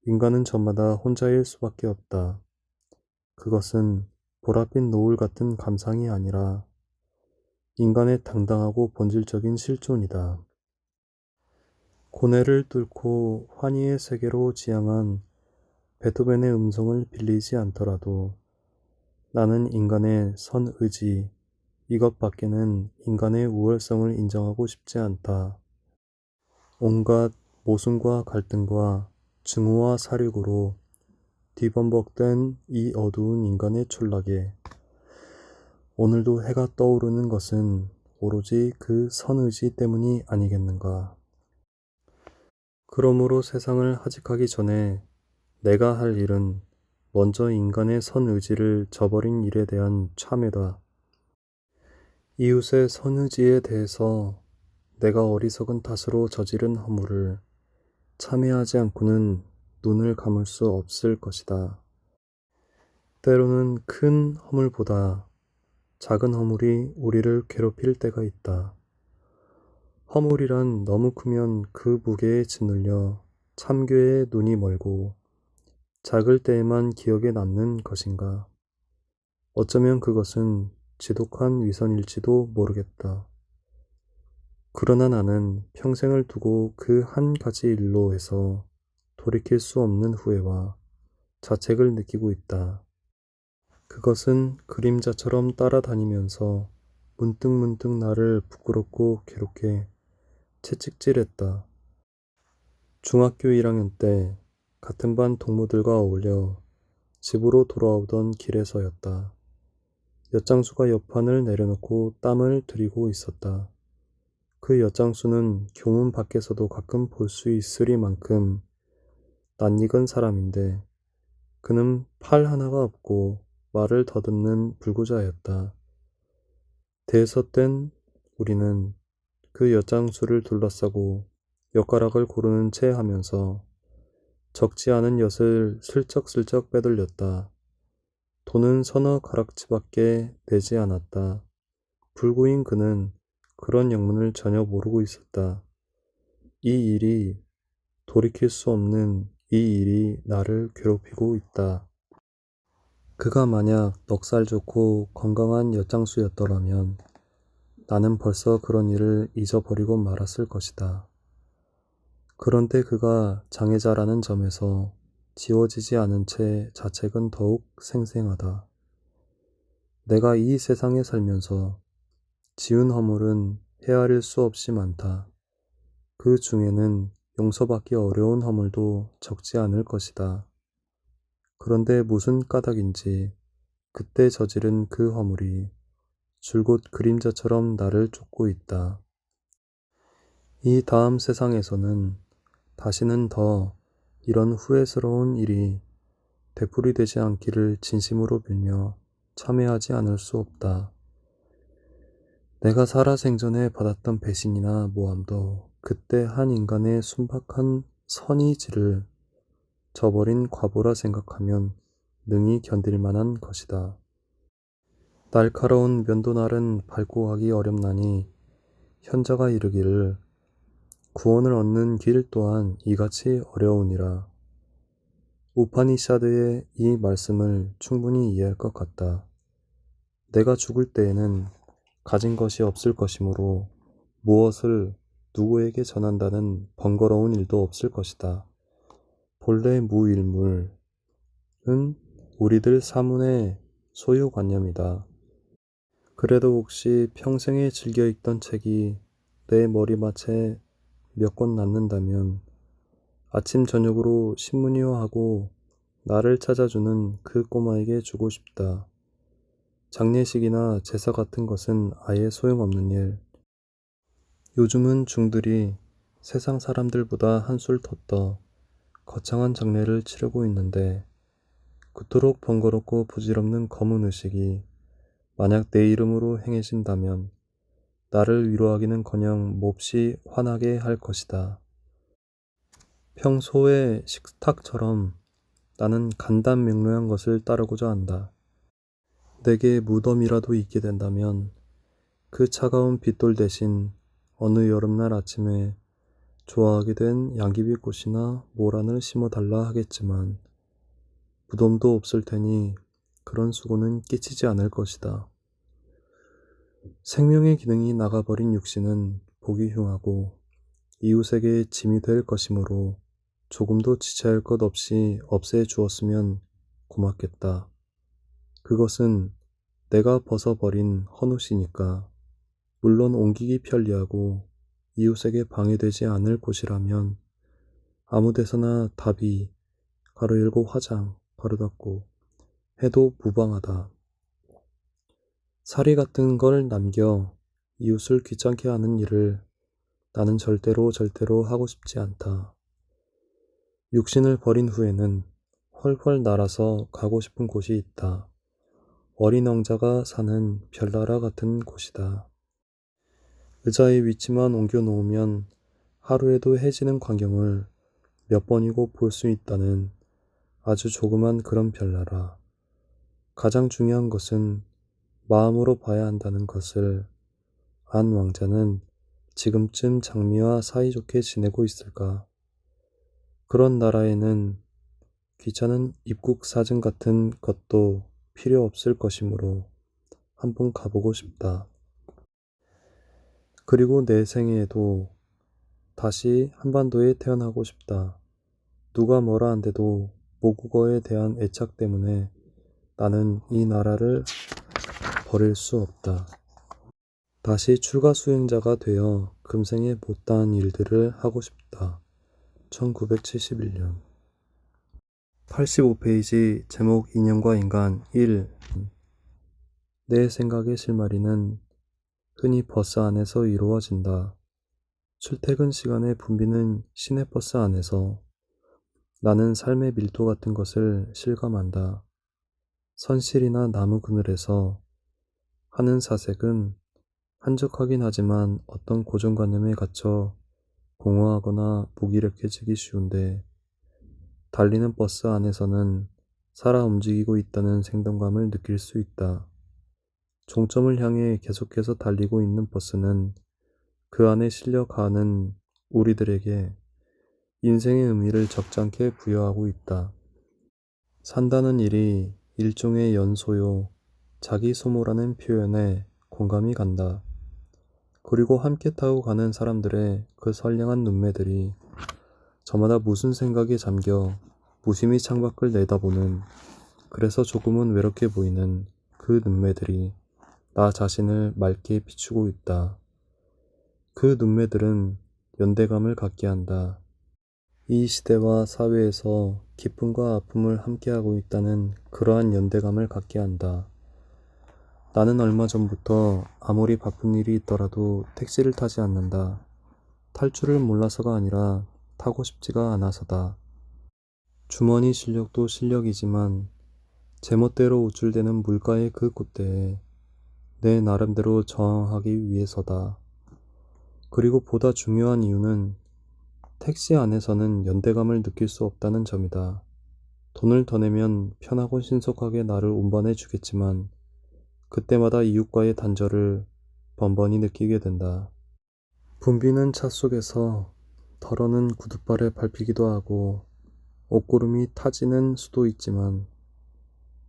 인간은 저마다 혼자일 수밖에 없다. 그것은 보랏빛 노을 같은 감상이 아니라 인간의 당당하고 본질적인 실존이다. 고뇌를 뚫고 환희의 세계로 지향한 베토벤의 음성을 빌리지 않더라도 나는 인간의 선의지, 이것밖에는 인간의 우월성을 인정하고 싶지 않다. 온갖 모순과 갈등과 증오와 사륙으로 뒤범벅된 이 어두운 인간의 촌락에 오늘도 해가 떠오르는 것은 오로지 그 선의지 때문이 아니겠는가. 그러므로 세상을 하직하기 전에 내가 할 일은 먼저 인간의 선의지를 저버린 일에 대한 참회다. 이웃의 선의지에 대해서 내가 어리석은 탓으로 저지른 허물을 참회하지 않고는 눈을 감을 수 없을 것이다. 때로는 큰 허물보다 작은 허물이 우리를 괴롭힐 때가 있다. 허물이란 너무 크면 그 무게에 짓눌려 참괴에 눈이 멀고 작을 때에만 기억에 남는 것인가. 어쩌면 그것은 지독한 위선일지도 모르겠다. 그러나 나는 평생을 두고 그 한 가지 일로 해서 돌이킬 수 없는 후회와 자책을 느끼고 있다. 그것은 그림자처럼 따라다니면서 문득문득 나를 부끄럽고 괴롭게 채찍질했다. 중학교 1학년 때 같은 반 동무들과 어울려 집으로 돌아오던 길에서였다. 엿장수가 옆판을 내려놓고 땀을 들이고 있었다. 그 엿장수는 교문 밖에서도 가끔 볼 수 있으리만큼 낯익은 사람인데 그는 팔 하나가 없고 말을 더듬는 불구자였다. 대서 땐 우리는 그 엿장수를 둘러싸고 엿가락을 고르는 채 하면서 적지 않은 엿을 슬쩍슬쩍 빼돌렸다. 돈은 서너 가락치밖에 되지 않았다. 불구인 그는 그런 영문을 전혀 모르고 있었다. 이 일이 돌이킬 수 없는 이 일이 나를 괴롭히고 있다. 그가 만약 넉살 좋고 건강한 엿장수였더라면 나는 벌써 그런 일을 잊어버리고 말았을 것이다. 그런데 그가 장애자라는 점에서 지워지지 않은 채 자책은 더욱 생생하다. 내가 이 세상에 살면서 지은 허물은 헤아릴 수 없이 많다. 그 중에는 용서받기 어려운 허물도 적지 않을 것이다. 그런데 무슨 까닭인지 그때 저지른 그 허물이 줄곧 그림자처럼 나를 쫓고 있다. 이 다음 세상에서는 다시는 더 이런 후회스러운 일이 되풀이되지 않기를 진심으로 빌며 참회하지 않을 수 없다. 내가 살아생전에 받았던 배신이나 모함도 그때 한 인간의 순박한 선의지를 저버린 과보라 생각하면 능히 견딜 만한 것이다. 날카로운 면도날은 밟고 가기 어렵나니 현자가 이르기를 구원을 얻는 길 또한 이같이 어려우니라. 우파니샤드의 이 말씀을 충분히 이해할 것 같다. 내가 죽을 때에는 가진 것이 없을 것이므로 무엇을 누구에게 전한다는 번거로운 일도 없을 것이다. 본래 무일물은 우리들 사문의 소유관념이다. 그래도 혹시 평생에 즐겨 읽던 책이 내 머리맡에 몇 권 남는다면 아침 저녁으로 신문이요 하고 나를 찾아주는 그 꼬마에게 주고 싶다. 장례식이나 제사 같은 것은 아예 소용없는 일. 요즘은 중들이 세상 사람들보다 한술 더 떠 거창한 장례를 치르고 있는데 그토록 번거롭고 부질없는 검은 의식이 만약 내 이름으로 행해진다면 나를 위로하기는커녕 몹시 화나게 할 것이다. 평소의 식탁처럼 나는 간단명료한 것을 따르고자 한다. 내게 무덤이라도 있게 된다면 그 차가운 빗돌 대신 어느 여름날 아침에 좋아하게 된 양귀비꽃이나 모란을 심어달라 하겠지만 무덤도 없을 테니 그런 수고는 끼치지 않을 것이다. 생명의 기능이 나가버린 육신은 보기 흉하고 이웃에게 짐이 될 것이므로 조금도 지체할 것 없이 없애주었으면 고맙겠다. 그것은 내가 벗어버린 헌옷이니까. 물론 옮기기 편리하고 이웃에게 방해되지 않을 곳이라면 아무 데서나 답이 가로 열고 화장 가로 닫고 해도 무방하다. 사리 같은 걸 남겨 이웃을 귀찮게 하는 일을 나는 절대로 하고 싶지 않다. 육신을 버린 후에는 훨훨 날아서 가고 싶은 곳이 있다. 어린 왕자가 사는 별나라 같은 곳이다. 의자의 위치만 옮겨 놓으면 하루에도 해지는 광경을 몇 번이고 볼 수 있다는 아주 조그만 그런 별나라. 가장 중요한 것은 마음으로 봐야 한다는 것을 안 왕자는 지금쯤 장미와 사이좋게 지내고 있을까? 그런 나라에는 귀찮은 입국 사진 같은 것도 필요 없을 것이므로 한번 가보고 싶다. 그리고 내 생애에도 다시 한반도에 태어나고 싶다. 누가 뭐라 한데도 모국어에 대한 애착 때문에 나는 이 나라를 버릴 수 없다. 다시 출가 수행자가 되어 금생에 못다한 일들을 하고 싶다. 1971년 85페이지 제목 인연과 인간 1. 내 생각의 실마리는 흔히 버스 안에서 이루어진다. 출퇴근 시간에 붐비는 시내버스 안에서 나는 삶의 밀도 같은 것을 실감한다. 선실이나 나무 그늘에서 하는 사색은 한적하긴 하지만 어떤 고정관념에 갇혀 공허하거나 무기력해지기 쉬운데 달리는 버스 안에서는 살아 움직이고 있다는 생동감을 느낄 수 있다. 종점을 향해 계속해서 달리고 있는 버스는 그 안에 실려 가는 우리들에게 인생의 의미를 적잖게 부여하고 있다. 산다는 일이 일종의 연소요, 자기 소모라는 표현에 공감이 간다. 그리고 함께 타고 가는 사람들의 그 선량한 눈매들이 저마다 무슨 생각에 잠겨 무심히 창밖을 내다보는 그래서 조금은 외롭게 보이는 그 눈매들이 나 자신을 맑게 비추고 있다. 그 눈매들은 연대감을 갖게 한다. 이 시대와 사회에서 기쁨과 아픔을 함께하고 있다는 그러한 연대감을 갖게 한다. 나는 얼마 전부터 아무리 바쁜 일이 있더라도 택시를 타지 않는다. 탈 줄을 몰라서가 아니라 타고 싶지가 않아서다. 주머니 실력도 실력이지만 제멋대로 우쭐대는 물가의 그 곶대에 내 나름대로 저항하기 위해서다. 그리고 보다 중요한 이유는 택시 안에서는 연대감을 느낄 수 없다는 점이다. 돈을 더 내면 편하고 신속하게 나를 운반해 주겠지만 그때마다 이웃과의 단절을 번번이 느끼게 된다. 붐비는 차 속에서 덜어는 구둣발에 밟히기도 하고 옷구름이 타지는 수도 있지만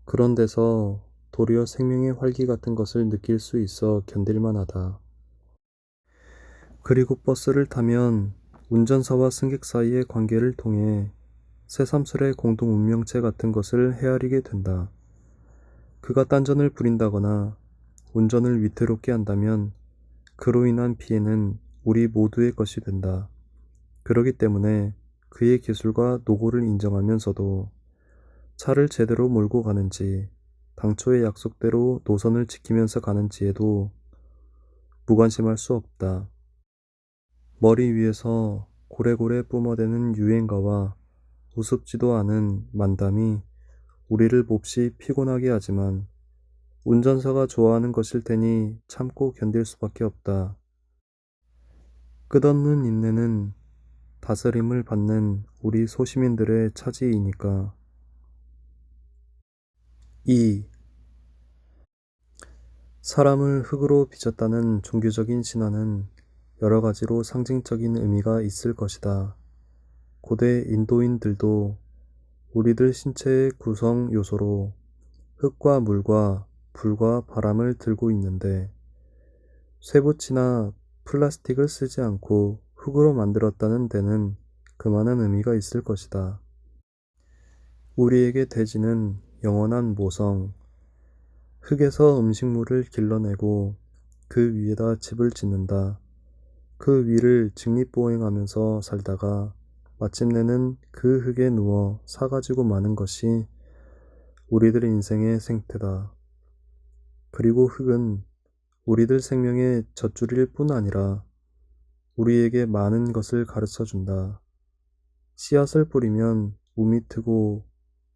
그런 데서 도리어 생명의 활기 같은 것을 느낄 수 있어 견딜만 하다. 그리고 버스를 타면 운전사와 승객 사이의 관계를 통해 새삼스레 공동 운명체 같은 것을 헤아리게 된다. 그가 딴전을 부린다거나 운전을 위태롭게 한다면 그로 인한 피해는 우리 모두의 것이 된다. 그러기 때문에 그의 기술과 노고를 인정하면서도 차를 제대로 몰고 가는지 당초의 약속대로 노선을 지키면서 가는지에도 무관심할 수 없다. 머리 위에서 고래고래 뿜어대는 유행가와 우습지도 않은 만담이 우리를 몹시 피곤하게 하지만 운전사가 좋아하는 것일 테니 참고 견딜 수밖에 없다. 끝없는 인내는 다스림을 받는 우리 소시민들의 차지이니까. 2. 사람을 흙으로 빚었다는 종교적인 신화는 여러 가지로 상징적인 의미가 있을 것이다. 고대 인도인들도 우리들 신체의 구성 요소로 흙과 물과 불과 바람을 들고 있는데 쇠붙이나 플라스틱을 쓰지 않고 흙으로 만들었다는 데는 그만한 의미가 있을 것이다. 우리에게 대지는 영원한 모성, 흙에서 음식물을 길러내고 그 위에다 집을 짓는다. 그 위를 직립보행하면서 살다가 마침내는 그 흙에 누워 사가지고 마는 것이 우리들 인생의 생태다. 그리고 흙은 우리들 생명의 젖줄일 뿐 아니라 우리에게 많은 것을 가르쳐 준다. 씨앗을 뿌리면 움이 트고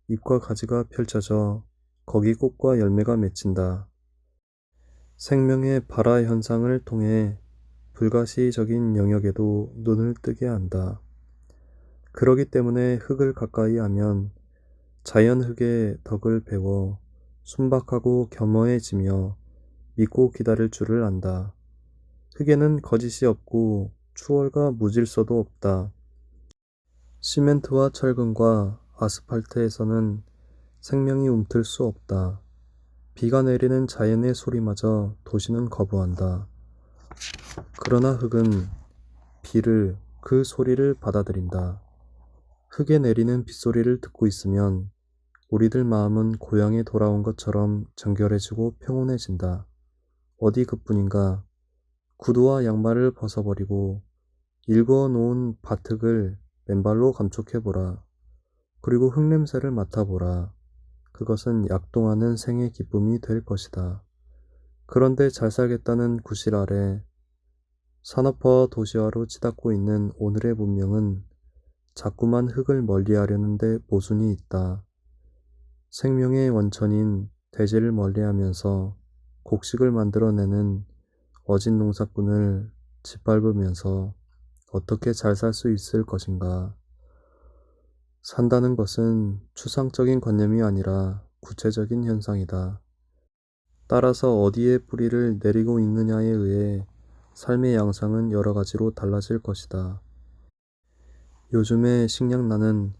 잎과 가지가 펼쳐져 거기 꽃과 열매가 맺힌다. 생명의 발화 현상을 통해 불가시적인 영역에도 눈을 뜨게 한다. 그러기 때문에 흙을 가까이 하면 자연 흙의 덕을 배워 순박하고 겸허해지며 믿고 기다릴 줄을 안다. 흙에는 거짓이 없고 추월과 무질서도 없다. 시멘트와 철근과 아스팔트에서는 생명이 움틀 수 없다. 비가 내리는 자연의 소리마저 도시는 거부한다. 그러나 흙은 비를, 그 소리를 받아들인다. 흙에 내리는 빗소리를 듣고 있으면 우리들 마음은 고향에 돌아온 것처럼 정결해지고 평온해진다. 어디 그뿐인가. 구두와 양말을 벗어버리고 일구어 놓은 밭흙을 맨발로 감촉해보라. 그리고 흙냄새를 맡아보라. 그것은 약동하는 생의 기쁨이 될 것이다. 그런데 잘 살겠다는 구실 아래 산업화와 도시화로 치닫고 있는 오늘의 문명은 자꾸만 흙을 멀리하려는 데 모순이 있다. 생명의 원천인 대지를 멀리하면서 곡식을 만들어내는 어진 농사꾼을 짓밟으면서 어떻게 잘 살 수 있을 것인가. 산다는 것은 추상적인 관념이 아니라 구체적인 현상이다. 따라서 어디에 뿌리를 내리고 있느냐에 의해 삶의 양상은 여러 가지로 달라질 것이다. 요즘의 식량난은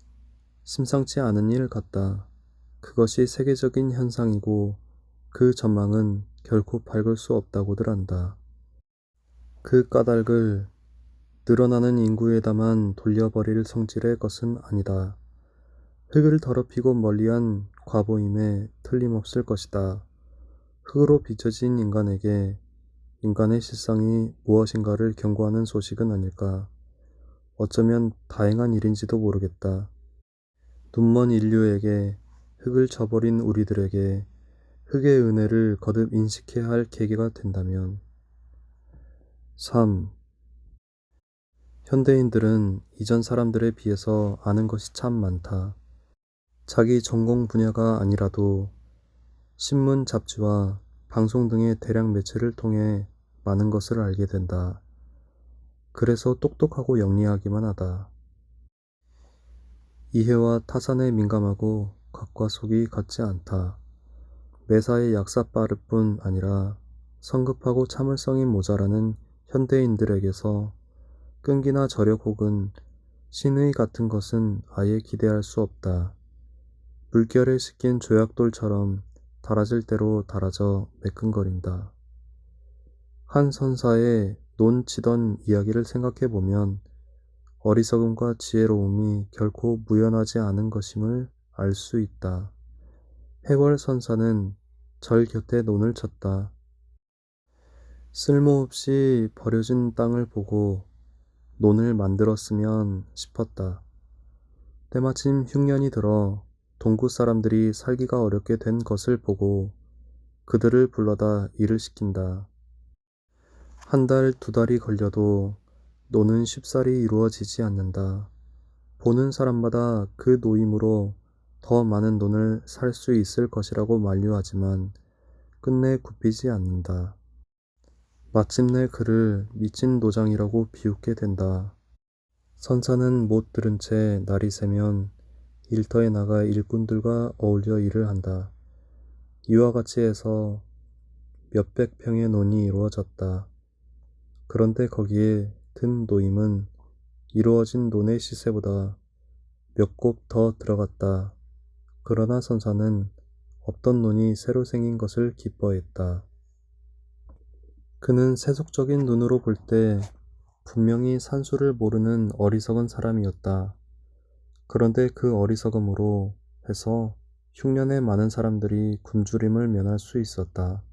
심상치 않은 일 같다. 그것이 세계적인 현상이고 그 전망은 결코 밝을 수 없다고들 한다. 그 까닭을 늘어나는 인구에다만 돌려버릴 성질의 것은 아니다. 흙을 더럽히고 멀리한 과보임에 틀림없을 것이다. 흙으로 빚어진 인간에게 인간의 실상이 무엇인가를 경고하는 소식은 아닐까. 어쩌면 다행한 일인지도 모르겠다. 눈먼 인류에게, 흙을 저버린 우리들에게 흙의 은혜를 거듭 인식해야 할 계기가 된다면. 3. 현대인들은 이전 사람들에 비해서 아는 것이 참 많다. 자기 전공 분야가 아니라도 신문, 잡지와 방송 등의 대량 매체를 통해 많은 것을 알게 된다. 그래서 똑똑하고 영리하기만 하다. 이해와 타산에 민감하고 겉과 속이 같지 않다. 매사에 약사빠를 뿐 아니라 성급하고 참을성이 모자라는 현대인들에게서 끈기나 저력 혹은 신의 같은 것은 아예 기대할 수 없다. 물결에 씻긴 조약돌처럼 달아질 대로 달아져 매끈거린다. 한 선사의 논지던 이야기를 생각해보면 어리석음과 지혜로움이 결코 무연하지 않은 것임을 알 수 있다. 해월 선사는 절 곁에 논을 쳤다. 쓸모없이 버려진 땅을 보고 논을 만들었으면 싶었다. 때마침 흉년이 들어 동구 사람들이 살기가 어렵게 된 것을 보고 그들을 불러다 일을 시킨다. 한 달, 두 달이 걸려도 논은 쉽사리 이루어지지 않는다. 보는 사람마다 그 노임으로 더 많은 돈을 살 수 있을 것이라고 만류하지만 끝내 굽히지 않는다. 마침내 그를 미친 노장이라고 비웃게 된다. 선사는 못 들은 채 날이 새면 일터에 나가 일꾼들과 어울려 일을 한다. 이와 같이 해서 몇백 평의 논이 이루어졌다. 그런데 거기에 든 노임은 이루어진 논의 시세보다 몇 곱 더 들어갔다. 그러나 선사는 없던 논이 새로 생긴 것을 기뻐했다. 그는 세속적인 눈으로 볼 때 분명히 산수를 모르는 어리석은 사람이었다. 그런데 그 어리석음으로 해서 흉년에 많은 사람들이 굶주림을 면할 수 있었다.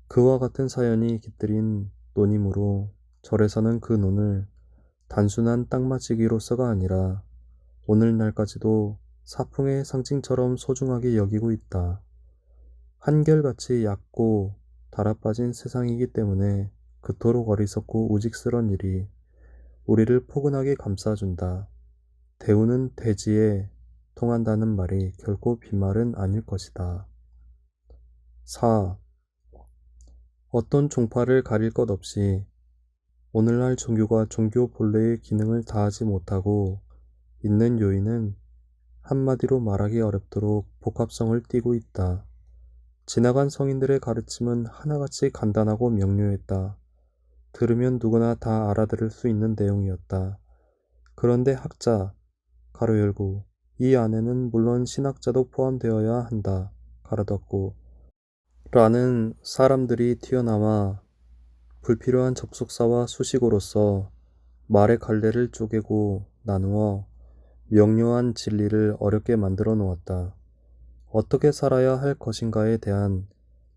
그와 같은 사연이 깃들인 논이므로 절에서는 그 논을 단순한 땅마치기로서가 아니라 오늘날까지도 사풍의 상징처럼 소중하게 여기고 있다. 한결같이 얕고 달아빠진 세상이기 때문에 그토록 어리석고 우직스런 일이 우리를 포근하게 감싸준다. 대우는 대지에 통한다는 말이 결코 빈말은 아닐 것이다. 4. 어떤 종파를 가릴 것 없이 오늘날 종교가 종교 본래의 기능을 다하지 못하고 있는 요인은 한마디로 말하기 어렵도록 복합성을 띠고 있다. 지나간 성인들의 가르침은 하나같이 간단하고 명료했다. 들으면 누구나 다 알아들을 수 있는 내용이었다. 그런데 학자, 가로 열고, 이 안에는 물론 신학자도 포함되어야 한다. 가로 닫고, 라는 사람들이 튀어나와 불필요한 접속사와 수식어로서 말의 갈래를 쪼개고 나누어 명료한 진리를 어렵게 만들어 놓았다. 어떻게 살아야 할 것인가에 대한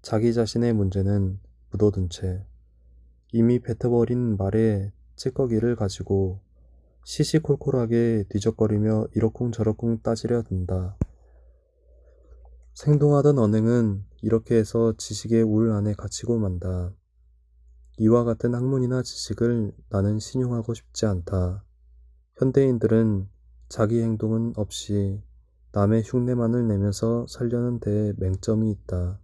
자기 자신의 문제는 묻어둔 채 이미 뱉어버린 말의 찌꺼기를 가지고 시시콜콜하게 뒤적거리며 이러쿵저러쿵 따지려 든다. 생동하던 언행은 이렇게 해서 지식의 울 안에 갇히고 만다. 이와 같은 학문이나 지식을 나는 신용하고 싶지 않다. 현대인들은 자기 행동은 없이 남의 흉내만을 내면서 살려는 데에 맹점이 있다.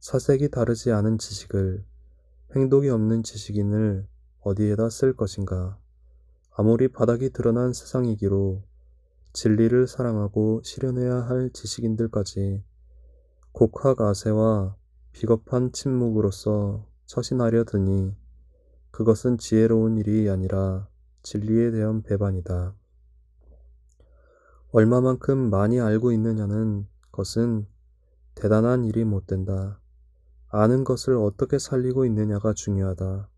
사색이 다르지 않은 지식을, 행동이 없는 지식인을 어디에다 쓸 것인가. 아무리 바닥이 드러난 세상이기로 진리를 사랑하고 실현해야 할 지식인들까지 곡학아세와 비겁한 침묵으로서 처신하려 드니 그것은 지혜로운 일이 아니라 진리에 대한 배반이다. 얼마만큼 많이 알고 있느냐는 것은 대단한 일이 못 된다. 아는 것을 어떻게 살리고 있느냐가 중요하다.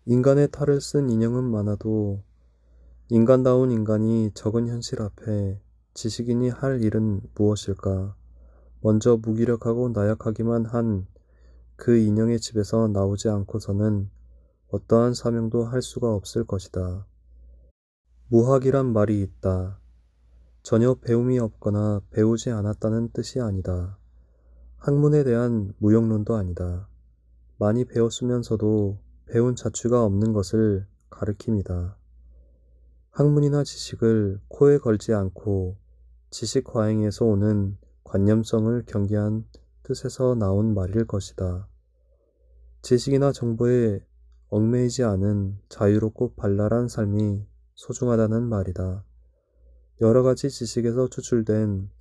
인간의 탈을 쓴 인형은 많아도 인간다운 인간이 적은 현실 앞에 지식인이 할 일은 무엇일까? 먼저 무기력하고 나약하기만 한 그 인형의 집에서 나오지 않고서는 어떠한 사명도 할 수가 없을 것이다. 무학이란 말이 있다. 전혀 배움이 없거나 배우지 않았다는 뜻이 아니다. 학문에 대한 무용론도 아니다. 많이 배웠으면서도 배운 자취가 없는 것을 가리킵니다. 학문이나 지식을 코에 걸지 않고 지식 과잉에서 오는 관념성을 경계한 뜻에서 나온 말일 것이다. 지식이나 정보에 얽매이지 않은 자유롭고 발랄한 삶이 소중하다는 말이다. 여러 가지 지식에서 추출된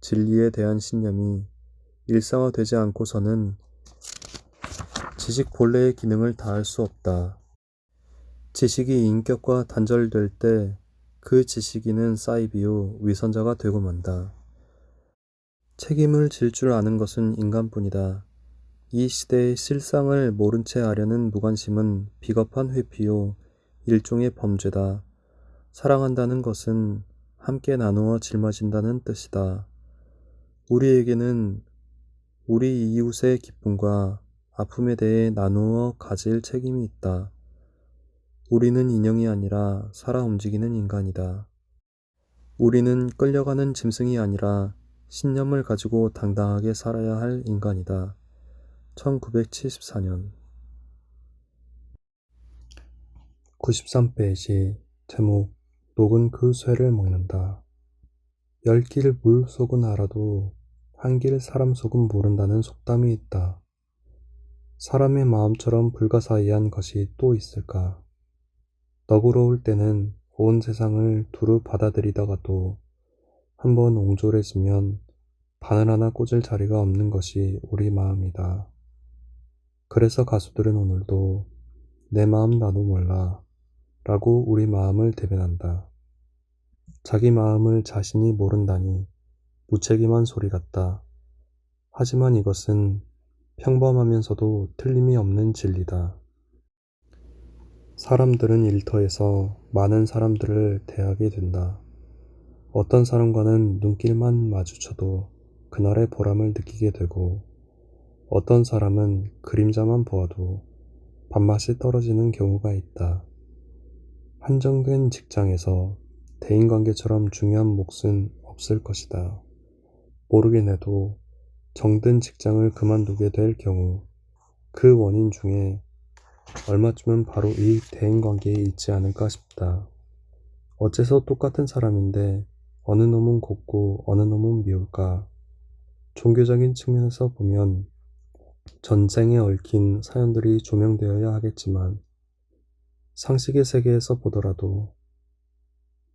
진리에 대한 신념이 일상화되지 않고서는 지식 본래의 기능을 다할 수 없다. 지식이 인격과 단절될 때 그 지식인은 사이비요 위선자가 되고 만다. 책임을 질 줄 아는 것은 인간뿐이다. 이 시대의 실상을 모른 채 하려는 무관심은 비겁한 회피요 일종의 범죄다. 사랑한다는 것은 함께 나누어 짊어진다는 뜻이다. 우리에게는 우리 이웃의 기쁨과 아픔에 대해 나누어 가질 책임이 있다. 우리는 인형이 아니라 살아 움직이는 인간이다. 우리는 끌려가는 짐승이 아니라 신념을 가지고 당당하게 살아야 할 인간이다. 1974년 93페이지 제목 녹은 그 쇠를 먹는다. 10길 물 속은 알아도 한 길 사람 속은 모른다는 속담이 있다. 사람의 마음처럼 불가사의한 것이 또 있을까? 너그러울 때는 온 세상을 두루 받아들이다가도 한번 옹졸해지면 바늘 하나 꽂을 자리가 없는 것이 우리 마음이다. 그래서 가수들은 오늘도 내 마음 나도 몰라 라고 우리 마음을 대변한다. 자기 마음을 자신이 모른다니 무책임한 소리 같다. 하지만 이것은 평범하면서도 틀림이 없는 진리다. 사람들은 일터에서 많은 사람들을 대하게 된다. 어떤 사람과는 눈길만 마주쳐도 그날의 보람을 느끼게 되고 어떤 사람은 그림자만 보아도 밥맛이 떨어지는 경우가 있다. 한정된 직장에서 대인관계처럼 중요한 몫은 없을 것이다. 모르긴 해도 정든 직장을 그만두게 될 경우 그 원인 중에 얼마쯤은 바로 이 대인관계에 있지 않을까 싶다. 어째서 똑같은 사람인데 어느 놈은 곱고 어느 놈은 미울까? 종교적인 측면에서 보면 전생에 얽힌 사연들이 조명되어야 하겠지만 상식의 세계에서 보더라도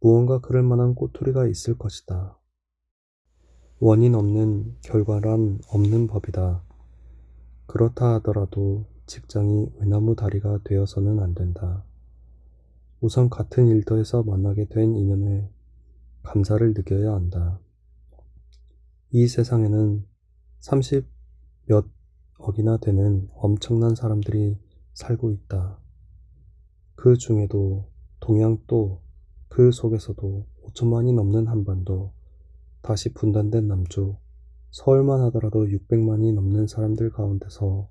무언가 그럴 만한 꼬투리가 있을 것이다. 원인 없는 결과란 없는 법이다. 그렇다 하더라도 직장이 외나무 다리가 되어서는 안 된다. 우선 같은 일터에서 만나게 된 인연에 감사를 느껴야 한다. 이 세상에는 30몇 억이나 되는 엄청난 사람들이 살고 있다. 그 중에도 동양 또 그 속에서도 5천만이 넘는 한반도, 다시 분단된 남쪽, 서울만 하더라도 600만이 넘는 사람들 가운데서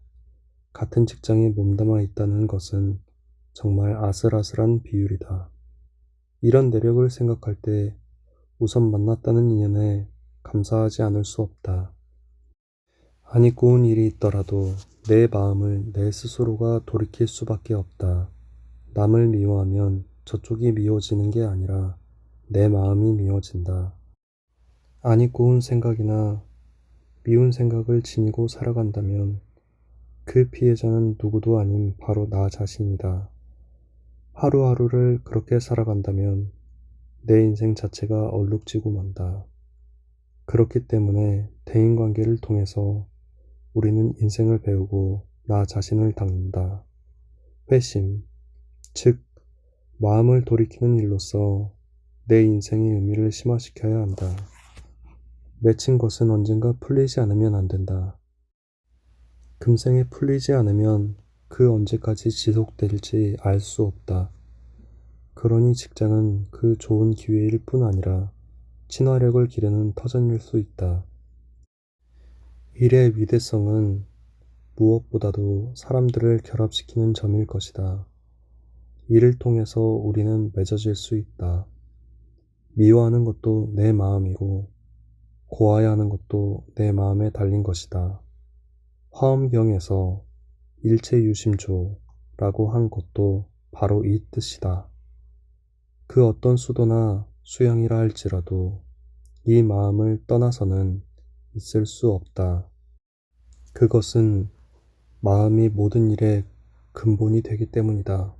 같은 직장에 몸담아 있다는 것은 정말 아슬아슬한 비율이다. 이런 내력을 생각할 때 우선 만났다는 인연에 감사하지 않을 수 없다. 안 잊고 온 일이 있더라도 내 마음을 내 스스로가 돌이킬 수밖에 없다. 남을 미워하면 저쪽이 미워지는 게 아니라 내 마음이 미워진다. 안 잊고 온 생각이나 미운 생각을 지니고 살아간다면 그 피해자는 누구도 아닌 바로 나 자신이다. 하루하루를 그렇게 살아간다면 내 인생 자체가 얼룩지고 만다. 그렇기 때문에 대인관계를 통해서 우리는 인생을 배우고 나 자신을 닦는다. 회심, 즉 마음을 돌이키는 일로서 내 인생의 의미를 심화시켜야 한다. 맺힌 것은 언젠가 풀리지 않으면 안 된다. 금생에 풀리지 않으면 그 언제까지 지속될지 알 수 없다. 그러니 직장은 그 좋은 기회일 뿐 아니라 친화력을 기르는 터전일 수 있다. 일의 위대성은 무엇보다도 사람들을 결합시키는 점일 것이다. 이를 통해서 우리는 맺어질 수 있다. 미워하는 것도 내 마음이고 고아야 하는 것도 내 마음에 달린 것이다. 화엄경에서 일체유심조라고 한 것도 바로 이 뜻이다. 그 어떤 수도나 수양이라 할지라도 이 마음을 떠나서는 있을 수 없다. 그것은 마음이 모든 일의 근본이 되기 때문이다.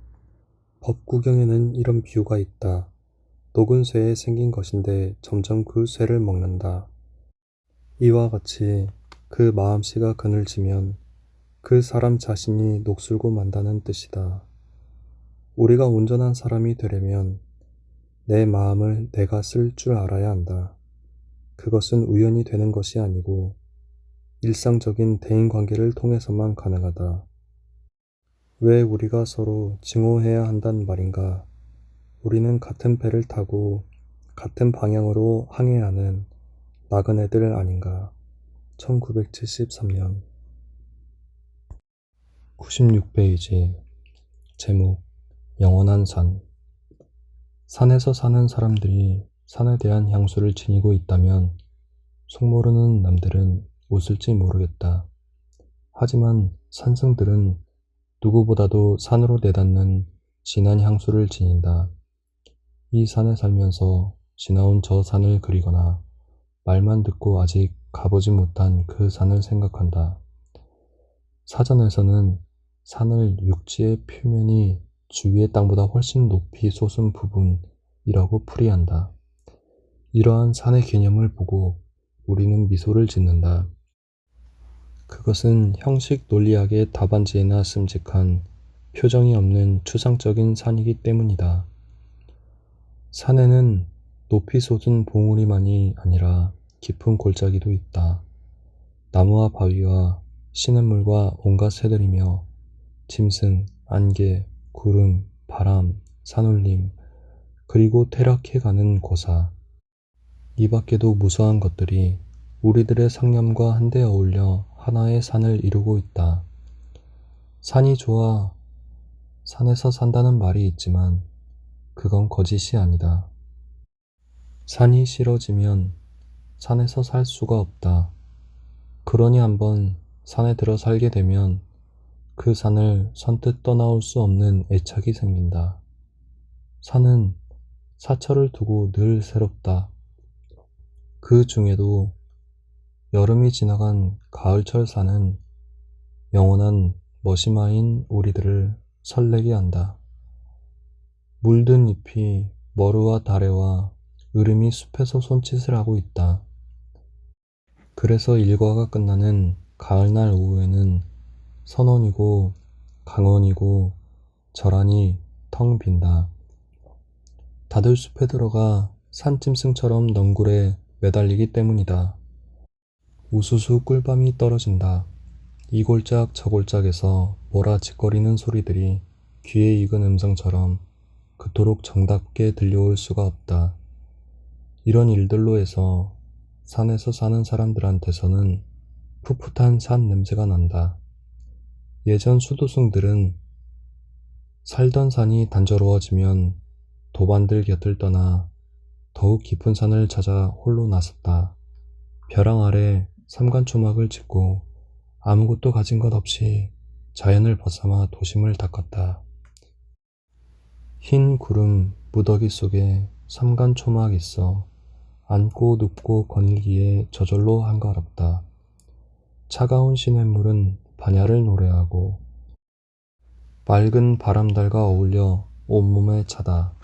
법구경에는 이런 비유가 있다. 녹은 쇠에 생긴 것인데 점점 그 쇠를 먹는다. 이와 같이 그 마음씨가 그늘지면 그 사람 자신이 녹슬고 만다는 뜻이다. 우리가 온전한 사람이 되려면 내 마음을 내가 쓸 줄 알아야 한다. 그것은 우연히 되는 것이 아니고 일상적인 대인관계를 통해서만 가능하다. 왜 우리가 서로 증오해야 한단 말인가? 우리는 같은 배를 타고 같은 방향으로 항해하는 나그네들 아닌가? 1973년 96페이지 제목 영원한 산 산에서 사는 사람들이 산에 대한 향수를 지니고 있다면 속모르는 남들은 웃을지 모르겠다. 하지만 산승들은 누구보다도 산으로 내닫는 진한 향수를 지닌다. 이 산에 살면서 지나온 저 산을 그리거나 말만 듣고 아직 가보지 못한 그 산을 생각한다. 사전에서는 산을 육지의 표면이 주위의 땅보다 훨씬 높이 솟은 부분이라고 풀이한다. 이러한 산의 개념을 보고 우리는 미소를 짓는다. 그것은 형식 논리학의 답안지에나 씀직한 표정이 없는 추상적인 산이기 때문이다. 산에는 높이 솟은 봉우리만이 아니라 깊은 골짜기도 있다. 나무와 바위와 시냇물과 온갖 새들이며 짐승, 안개, 구름, 바람, 산울림, 그리고 퇴락해가는 고사. 이 밖에도 무수한 것들이 우리들의 상념과 한데 어울려 하나의 산을 이루고 있다. 산이 좋아 산에서 산다는 말이 있지만 그건 거짓이 아니다. 산이 싫어지면 산에서 살 수가 없다. 그러니 한번 산에 들어 살게 되면 그 산을 선뜻 떠나올 수 없는 애착이 생긴다. 산은 사철을 두고 늘 새롭다. 그 중에도 여름이 지나간 가을철 산은 영원한 머시마인 우리들을 설레게 한다. 물든 잎이 머루와 다래와 으름이 숲에서 손짓을 하고 있다. 그래서 일과가 끝나는 가을날 오후에는 선원이고 강원이고 절안이 텅 빈다. 다들 숲에 들어가 산짐승처럼 넝굴에 매달리기 때문이다. 우수수 꿀밤이 떨어진다. 이 골짝 저 골짝에서 몰아짓거리는 소리들이 귀에 익은 음성처럼 그토록 정답게 들려올 수가 없다. 이런 일들로 해서 산에서 사는 사람들한테서는 풋풋한 산 냄새가 난다. 예전 수도승들은 살던 산이 단조로워지면 도반들 곁을 떠나 더욱 깊은 산을 찾아 홀로 나섰다. 벼랑 아래 삼간초막을 짓고 아무것도 가진 것 없이 자연을 벗삼아 도심을 닦았다. 흰 구름 무더기 속에 삼간초막 있어 앉고 눕고 거닐기에 저절로 한가롭다. 차가운 시냇물은 반야를 노래하고 맑은 바람달과 어울려 온몸에 차다.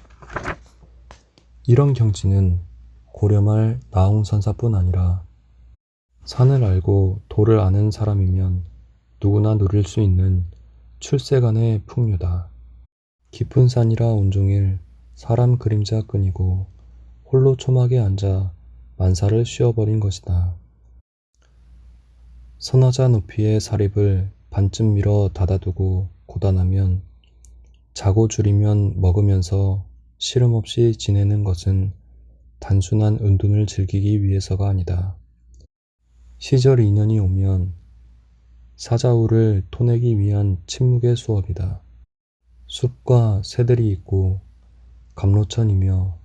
이런 경치는 고려말 나홍선사뿐 아니라 산을 알고 도를 아는 사람이면 누구나 누릴 수 있는 출세간의 풍류다. 깊은 산이라 온종일 사람 그림자 끈이고 홀로 초막에 앉아 만사를 쉬어버린 것이다. 서너자 높이의 사립을 반쯤 밀어 닫아두고 고단하면 자고 줄이면 먹으면서 시름 없이 지내는 것은 단순한 은둔을 즐기기 위해서가 아니다. 시절 인연이 오면 사자우를 토내기 위한 침묵의 수업이다. 숲과 새들이 있고 감로천이며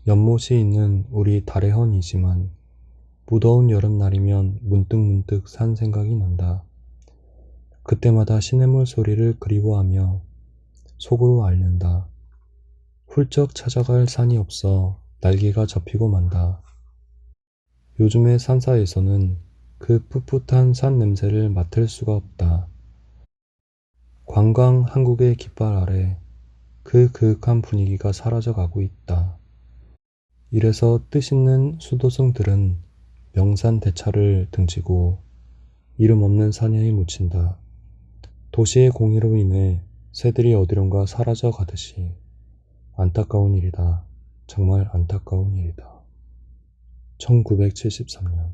연못이 있는 우리 달해헌이지만 무더운 여름날이면 문득문득 산 생각이 난다. 그때마다 시냇물 소리를 그리워하며 속으로 앓는다. 훌쩍 찾아갈 산이 없어 날개가 접히고 만다. 요즘의 산사에서는 그 풋풋한 산 냄새를 맡을 수가 없다. 관광 한국의 깃발 아래 그 그윽한 분위기가 사라져가고 있다. 이래서 뜻있는 수도승들은 명산 대차를 등지고 이름 없는 사냐에 묻힌다. 도시의 공해로 인해 새들이 어디론가 사라져 가듯이 안타까운 일이다. 정말 안타까운 일이다. 1973년